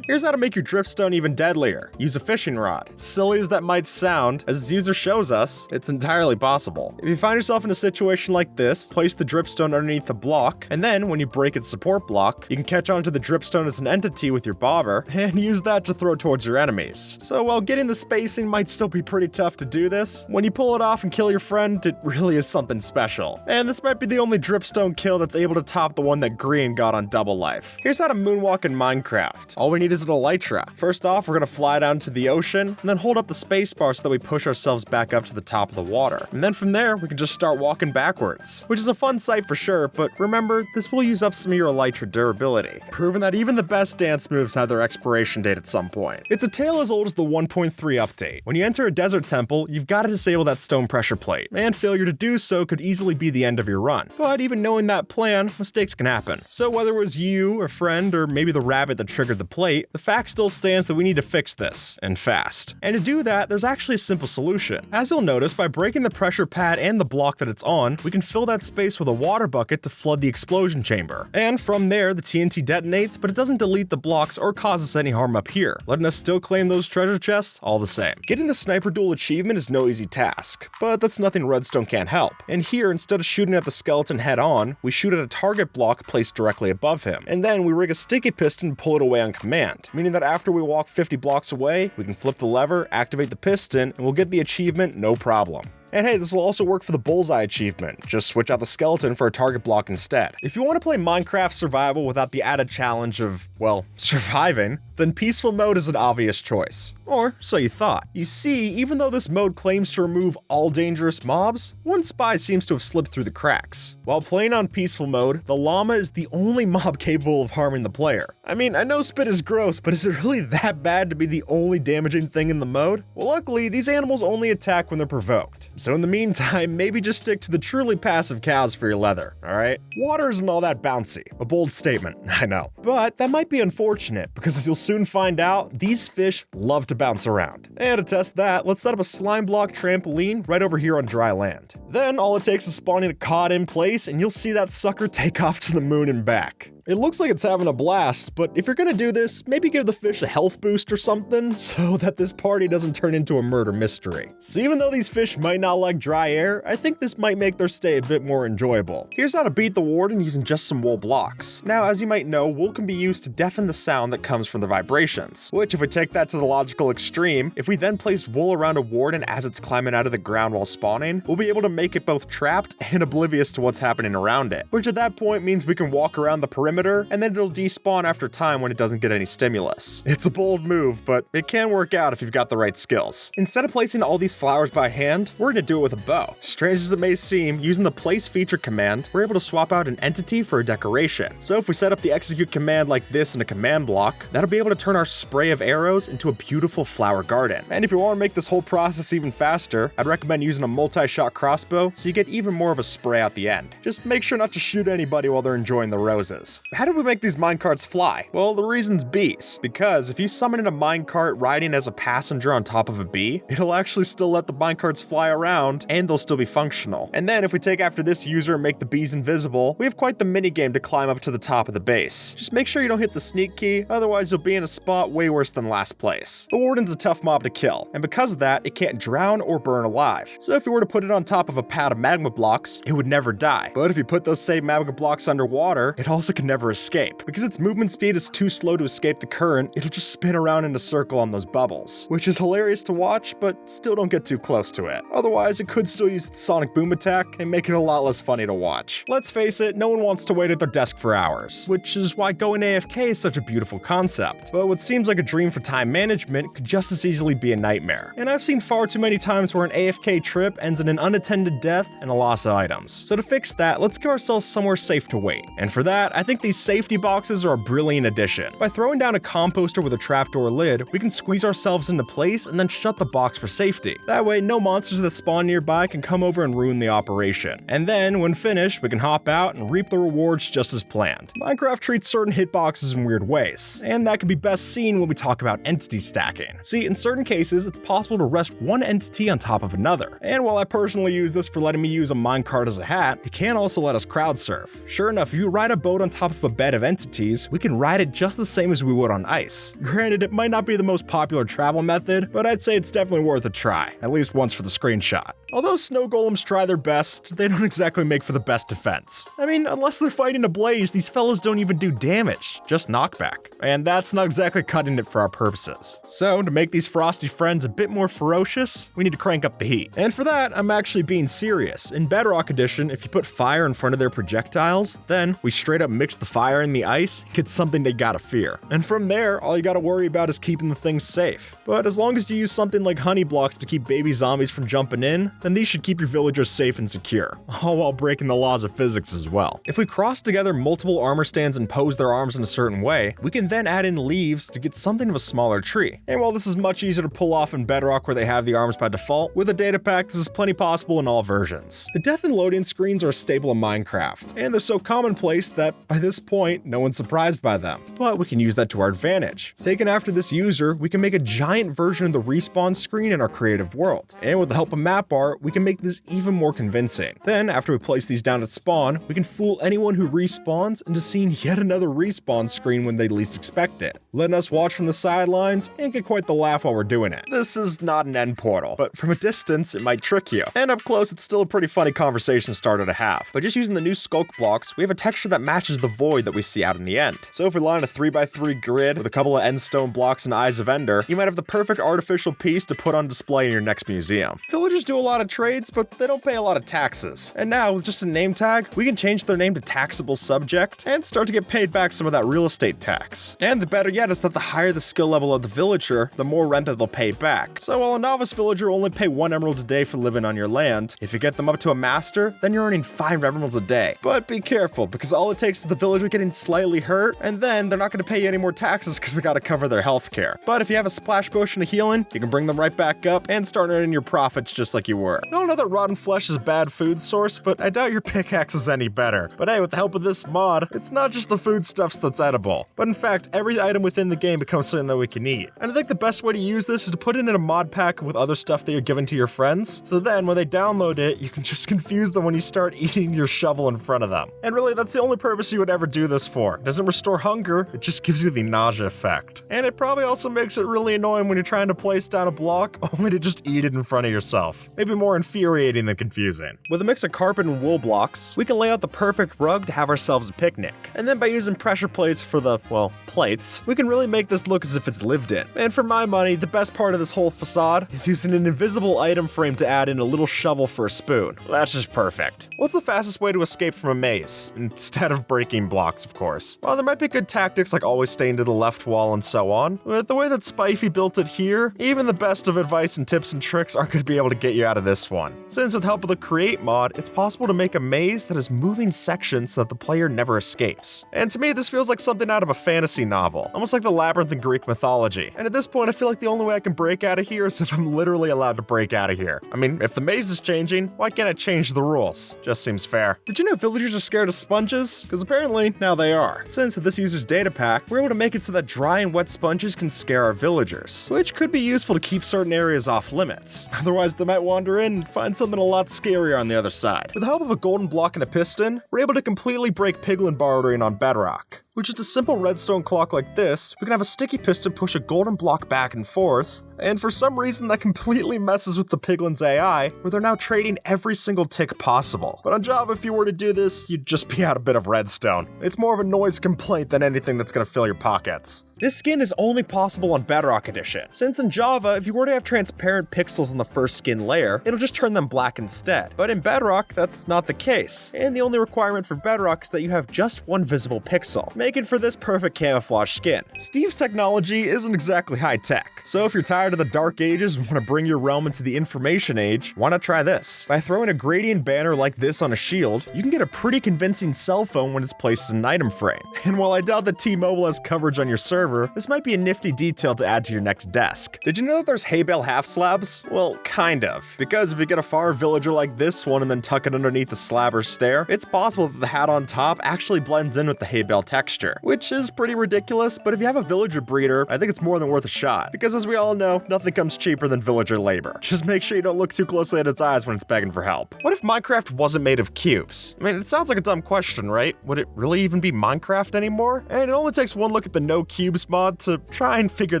Speaker 1: Here's how to make your dripstone even deadlier. Use a fishing rod. Silly as that might sound, as this user shows us, it's entirely possible. If you find yourself in a situation like this, place the dripstone underneath the block, and then when you break its support block, you can catch onto the dripstone as an entity with your bobber, and use that to throw towards your enemies. So while getting the spacing might still be pretty tough to do this, when you pull it off and kill your friend, it really is something special. And this might be the only dripstone kill that's able to top the one that Green got on Double Life. Here's how to moonwalk in Minecraft. All we need is an elytra. First off, we're gonna fly down to the ocean, and then hold up the spacebar so that we push ourselves back up to the top of the water. And then from there, we can just start walking backwards, which is a fun sight for sure, but remember, this will use up some of your elytra durability, proving that even the best dance moves have their expiration date at some point. It's a tale as old as the 1.3 update. When you enter a desert temple, you've got to disable that stone pressure plate, and failure to do so could easily be the end of your run. But even knowing that plan, mistakes can happen. So whether it was you, a friend, or maybe the rabbit that triggered the plate, the fact still stands that we need to fix this, and fast. And to do that, there's actually a simple solution. As you'll notice, by breaking the pressure pad and the block that it's on, we can fill that space with a water bucket to flood the explosion chamber. And from there, the TNT detonates, but it doesn't delete the blocks or cause us any harm up here, letting us still claim those treasure chests all the same. Getting the Sniper Duel achievement is no easy task, but that's nothing Redstone can't help. And here, instead of shooting at the skeleton head on, we shoot at a target block placed directly above him. And then we rig a sticky piston and pull it away on command, meaning that after we walk 50 blocks away, we can flip the lever, activate the piston, and we'll get the achievement no problem. And hey, this will also work for the bullseye achievement. Just switch out the skeleton for a target block instead. If you want to play Minecraft survival without the added challenge of, well, surviving, then peaceful mode is an obvious choice. Or so you thought. You see, even though this mode claims to remove all dangerous mobs, one spy seems to have slipped through the cracks. While playing on peaceful mode, the llama is the only mob capable of harming the player. I mean, I know spit is gross, but is it really that bad to be the only damaging thing in the mode? Well, luckily, these animals only attack when they're provoked. So in the meantime, maybe just stick to the truly passive cows for your leather, alright? Water isn't all that bouncy. A bold statement, I know. But that might be unfortunate, because as you'll soon find out, these fish love to bounce around. And to test that, let's set up a slime block trampoline right over here on dry land. Then all it takes is spawning a cod in place, and you'll see that sucker take off to the moon and back. It looks like it's having a blast, but if you're gonna do this, maybe give the fish a health boost or something so that this party doesn't turn into a murder mystery. So even though these fish might not like dry air, I think this might make their stay a bit more enjoyable. Here's how to beat the warden using just some wool blocks. Now, as you might know, wool can be used to deafen the sound that comes from the vibrations, which if we take that to the logical extreme, if we then place wool around a warden as it's climbing out of the ground while spawning, we'll be able to make it both trapped and oblivious to what's happening around it, which at that point means we can walk around the perimeter and then it'll despawn after time when it doesn't get any stimulus. It's a bold move, but it can work out if you've got the right skills. Instead of placing all these flowers by hand, we're gonna do it with a bow. Strange as it may seem, using the place feature command, we're able to swap out an entity for a decoration. So if we set up the execute command like this in a command block, that'll be able to turn our spray of arrows into a beautiful flower garden. And if you want to make this whole process even faster, I'd recommend using a multi-shot crossbow so you get even more of a spray at the end. Just make sure not to shoot anybody while they're enjoying the roses. How did we make these minecarts fly? Well, the reason's bees. Because if you summon in a minecart riding as a passenger on top of a bee, it'll actually still let the minecarts fly around and they'll still be functional. And then if we take after this user and make the bees invisible, we have quite the minigame to climb up to the top of the base. Just make sure you don't hit the sneak key, otherwise you'll be in a spot way worse than last place. The warden's a tough mob to kill, and because of that, it can't drown or burn alive. So if you were to put it on top of a pad of magma blocks, it would never die. But if you put those same magma blocks underwater, it also can never escape. Because its movement speed is too slow to escape the current, it'll just spin around in a circle on those bubbles, which is hilarious to watch, but still don't get too close to it. Otherwise, it could still use its sonic boom attack and make it a lot less funny to watch. Let's face it, no one wants to wait at their desk for hours, which is why going AFK is such a beautiful concept. But what seems like a dream for time management could just as easily be a nightmare. And I've seen far too many times where an AFK trip ends in an unattended death and a loss of items. So to fix that, let's give ourselves somewhere safe to wait. And for that, I think these safety boxes are a brilliant addition. By throwing down a composter with a trapdoor lid, we can squeeze ourselves into place and then shut the box for safety. That way, no monsters that spawn nearby can come over and ruin the operation. And then, when finished, we can hop out and reap the rewards just as planned. Minecraft treats certain hitboxes in weird ways, and that can be best seen when we talk about entity stacking. See, in certain cases, it's possible to rest one entity on top of another. And while I personally use this for letting me use a minecart as a hat, it can also let us crowd surf. Sure enough, if you ride a boat on top of a bed of entities, we can ride it just the same as we would on ice. Granted, it might not be the most popular travel method, but I'd say it's definitely worth a try, at least once for the screenshot. Although snow golems try their best, they don't exactly make for the best defense. I mean, unless they're fighting a blaze, these fellas don't even do damage, just knockback. And that's not exactly cutting it for our purposes. So, to make these frosty friends a bit more ferocious, we need to crank up the heat. And for that, I'm actually being serious. In Bedrock Edition, if you put fire in front of their projectiles, then we straight up mix the fire and the ice, get something they gotta fear. And from there, all you gotta worry about is keeping the things safe. But as long as you use something like honey blocks to keep baby zombies from jumping in, then these should keep your villagers safe and secure, all while breaking the laws of physics as well. If we cross together multiple armor stands and pose their arms in a certain way, we can then add in leaves to get something of a smaller tree. And while this is much easier to pull off in Bedrock where they have the arms by default, with a data pack this is plenty possible in all versions. The death and loading screens are a staple in Minecraft, and they're so commonplace that by this point, no one's surprised by them. But we can use that to our advantage. Taken after this user, we can make a giant version of the respawn screen in our creative world. And with the help of map art, we can make this even more convincing. Then, after we place these down at spawn, we can fool anyone who respawns into seeing yet another respawn screen when they least expect it, letting us watch from the sidelines and get quite the laugh while we're doing it. This is not an end portal, but from a distance, it might trick you. And up close, it's still a pretty funny conversation starter to have. But just using the new skulk blocks, we have a texture that matches the void that we see out in the end. So if we line a 3x3 grid with a couple of endstone blocks and Eyes of Ender, you might have the perfect artificial piece to put on display in your next museum. Villagers do a lot of trades, but they don't pay a lot of taxes. And now, with just a name tag, we can change their name to taxable subject and start to get paid back some of that real estate tax. And the better yet is that the higher the skill level of the villager, the more rent that they'll pay back. So while a novice villager will only pay 1 emerald a day for living on your land, if you get them up to a master, then you're earning 5 emeralds a day. But be careful, because all it takes is the villager getting slightly hurt, and then they're not going to pay you any more taxes because they got to cover their health care. But if you have a splash potion of healing, you can bring them right back up and start earning your profits just like you were. I don't know that rotten flesh is a bad food source, but I doubt your pickaxe is any better. But hey, with the help of this mod, it's not just the foodstuffs that's edible, but in fact, every item within the game becomes something that we can eat. And I think the best way to use this is to put it in a mod pack with other stuff that you're giving to your friends, so then when they download it, you can just confuse them when you start eating your shovel in front of them. And really, that's the only purpose you would ever do this for. It doesn't restore hunger, it just gives you the nausea effect. And it probably also makes it really annoying when you're trying to place down a block, only to just eat it in front of yourself. Maybe more infuriating than confusing. With a mix of carpet and wool blocks, we can lay out the perfect rug to have ourselves a picnic. And then by using pressure plates for the, well, plates, we can really make this look as if it's lived in. And for my money, the best part of this whole facade is using an invisible item frame to add in a little shovel for a spoon. That's just perfect. What's the fastest way to escape from a maze? Instead of breaking blocks, of course. Well, there might be good tactics like always staying to the left wall and so on, but the way that Spifey built it here, even the best of advice and tips and tricks aren't going to be able to get you out of this one. Since with help of the Create mod, it's possible to make a maze that has moving sections so that the player never escapes. And to me, this feels like something out of a fantasy novel, almost like the labyrinth in Greek mythology. And at this point, I feel like the only way I can break out of here is if I'm literally allowed to break out of here. I mean, if the maze is changing, why can't I change the rules? Just seems fair. Did you know villagers are scared of sponges? Because apparently, now they are. Since with this user's data pack, we're able to make it so that dry and wet sponges can scare our villagers, which could be useful to keep certain areas off limits. Otherwise, they might wander in and find something a lot scarier on the other side. With the help of a golden block and a piston, we're able to completely break piglin bordering on bedrock. With just a simple redstone clock like this, we can have a sticky piston push a golden block back and forth, and for some reason that completely messes with the piglin's AI, where they're now trading every single tick possible. But on Java, if you were to do this, you'd just be out a bit of redstone. It's more of a noise complaint than anything that's gonna fill your pockets. This skin is only possible on Bedrock Edition, since in Java, if you were to have transparent pixels in the first skin layer, it'll just turn them black instead. But in Bedrock, that's not the case, and the only requirement for Bedrock is that you have just one visible pixel, making for this perfect camouflage skin. Steve's technology isn't exactly high-tech, so if you're tired of the Dark Ages and want to bring your realm into the Information Age, why not try this? By throwing a gradient banner like this on a shield, you can get a pretty convincing cell phone when it's placed in an item frame. And while I doubt that T-Mobile has coverage on your server, this might be a nifty detail to add to your next desk. Did you know that there's hay bale half slabs? Well, kind of. Because if you get a far villager like this one and then tuck it underneath a slab or stair, it's possible that the hat on top actually blends in with the hay bale texture, which is pretty ridiculous, but if you have a villager breeder, I think it's more than worth a shot. Because as we all know, nothing comes cheaper than villager labor. Just make sure you don't look too closely at its eyes when it's begging for help. What if Minecraft wasn't made of cubes? I mean, it sounds like a dumb question, right? Would it really even be Minecraft anymore? And it only takes one look at the No Cubes mod to try and figure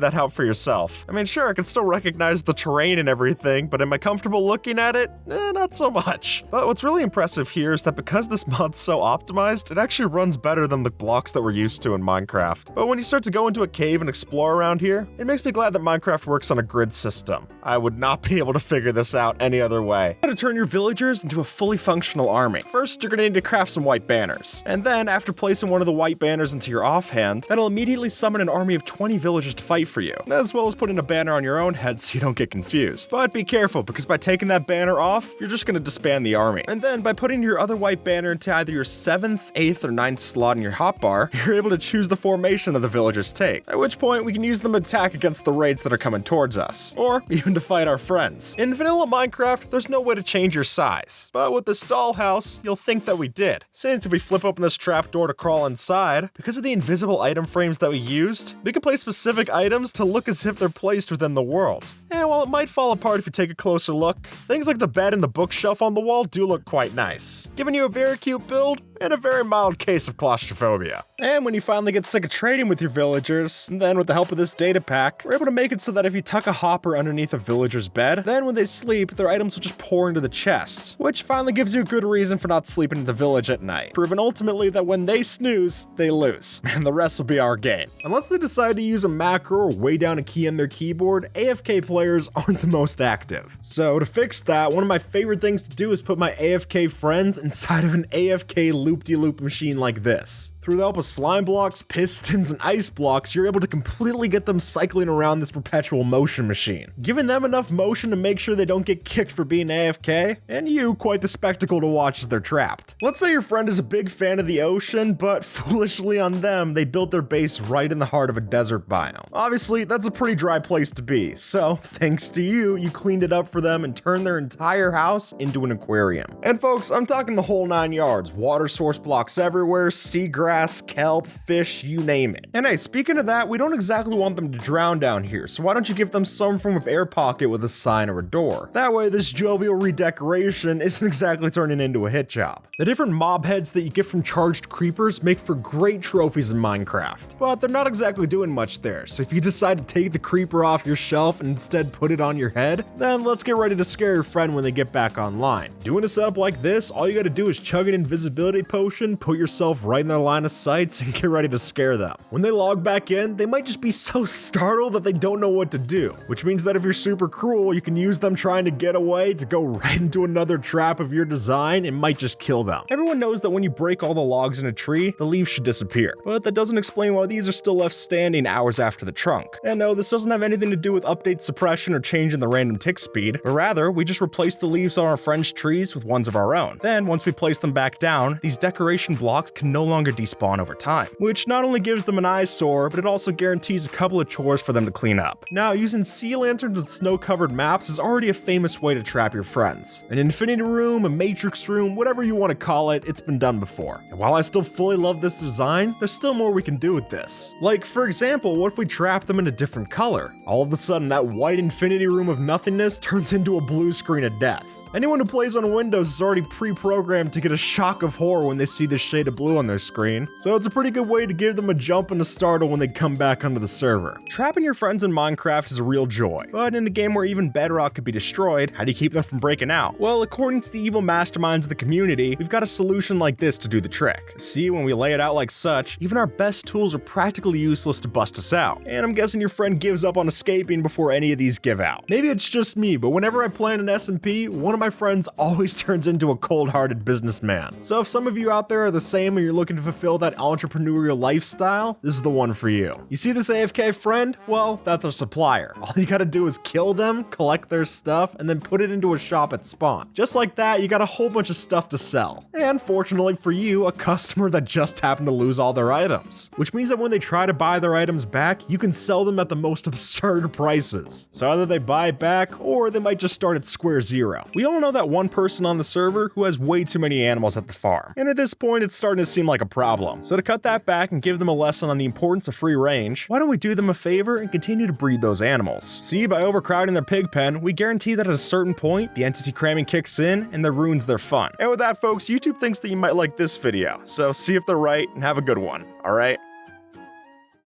Speaker 1: that out for yourself. I mean, sure, I can still recognize the terrain and everything, but am I comfortable looking at it? Not so much. But what's really impressive here is that because this mod's so optimized, it actually runs better than the blocks that we're used to in Minecraft. But when you start to go into a cave and explore around here, it makes me glad that Minecraft works on a grid system. I would not be able to figure this out any other way. How to turn your villagers into a fully functional army. First, you're gonna need to craft some white banners. And then, after placing one of the white banners into your offhand, that'll immediately summon an army of 20 villagers to fight for you, as well as putting a banner on your own head so you don't get confused. But be careful, because by taking that banner off, you're just gonna disband the army. And then, by putting your other white banner into either your 7th, 8th, or 9th slot in your hotbar, you're able to choose the formation that the villagers take, at which point we can use them to attack against the raids that are coming towards us, or even to fight our friends. In vanilla Minecraft, there's no way to change your size, but with this dollhouse, you'll think that we did. Since if we flip open this trapdoor to crawl inside, because of the invisible item frames that we used, we can place specific items to look as if they're placed within the world. And while it might fall apart if you take a closer look, things like the bed and the bookshelf on the wall do look quite nice, giving you a very cute build and a very mild case of claustrophobia. And when you finally get sick of trading with your villagers, and then with the help of this data pack, we're able to make it so that if you tuck a hopper underneath a villager's bed, then when they sleep, their items will just pour into the chest, which finally gives you a good reason for not sleeping in the village at night, proving ultimately that when they snooze, they lose, and the rest will be our gain. Unless they decide to use a macro or way down a key on their keyboard, AFK players aren't the most active. So to fix that, one of my favorite things to do is put my AFK friends inside of an AFK loop-de-loop machine like this. Through the help of slime blocks, pistons, and ice blocks, you're able to completely get them cycling around this perpetual motion machine, giving them enough motion to make sure they don't get kicked for being AFK, and you quite the spectacle to watch as they're trapped. Let's say your friend is a big fan of the ocean, but foolishly on them, they built their base right in the heart of a desert biome. Obviously, that's a pretty dry place to be, so thanks to you, you cleaned it up for them and turned their entire house into an aquarium. And folks, I'm talking the whole 9 yards, water source blocks everywhere, seagrass, kelp, fish, you name it. And hey, speaking of that, we don't exactly want them to drown down here, so why don't you give them some form of air pocket with a sign or a door? That way this jovial redecoration isn't exactly turning into a hit job. The different mob heads that you get from charged creepers make for great trophies in Minecraft, but they're not exactly doing much there, so if you decide to take the creeper off your shelf and instead put it on your head, then let's get ready to scare your friend when they get back online. Doing a setup like this, all you gotta do is chug an invisibility potion, put yourself right in their line line of sights and get ready to scare them. When they log back in, they might just be so startled that they don't know what to do, which means that if you're super cruel, you can use them trying to get away to go right into another trap of your design and might just kill them. Everyone knows that when you break all the logs in a tree, the leaves should disappear, but that doesn't explain why these are still left standing hours after the trunk. And no, this doesn't have anything to do with update suppression or changing the random tick speed, but rather, we just replace the leaves on our friends' trees with ones of our own. Then, once we place them back down, these decoration blocks can no longer despawn over time, which not only gives them an eyesore, but it also guarantees a couple of chores for them to clean up. Now, using sea lanterns and snow-covered maps is already a famous way to trap your friends. An infinity room, a matrix room, whatever you want to call it, it's been done before. And while I still fully love this design, there's still more we can do with this. Like, for example, what if we trap them in a different color? All of a sudden, that white infinity room of nothingness turns into a blue screen of death. Anyone who plays on Windows is already pre-programmed to get a shock of horror when they see this shade of blue on their screen, so it's a pretty good way to give them a jump and a startle when they come back onto the server. Trapping your friends in Minecraft is a real joy, but in a game where even bedrock could be destroyed, how do you keep them from breaking out? Well, according to the evil masterminds of the community, we've got a solution like this to do the trick. See, when we lay it out like such, even our best tools are practically useless to bust us out, and I'm guessing your friend gives up on escaping before any of these give out. Maybe it's just me, but whenever I plan an SMP, one of my friends always turns into a cold-hearted businessman. So if some of you out there are the same and you're looking to fulfill that entrepreneurial lifestyle, this is the one for you. You see this AFK friend? Well, that's our supplier. All you gotta do is kill them, collect their stuff, and then put it into a shop at spawn. Just like that, you got a whole bunch of stuff to sell. And fortunately for you, a customer that just happened to lose all their items. Which means that when they try to buy their items back, you can sell them at the most absurd prices. So either they buy it back, or they might just start at square zero. We all know that one person on the server who has way too many animals at the farm, and at this point it's starting to seem like a problem. So to cut that back and give them a lesson on the importance of free range, why don't we do them a favor and continue to breed those animals? See, by overcrowding their pig pen, we guarantee that at a certain point, the entity cramming kicks in and that ruins their fun. And with that folks, YouTube thinks that you might like this video, so see if they're right and have a good one, alright?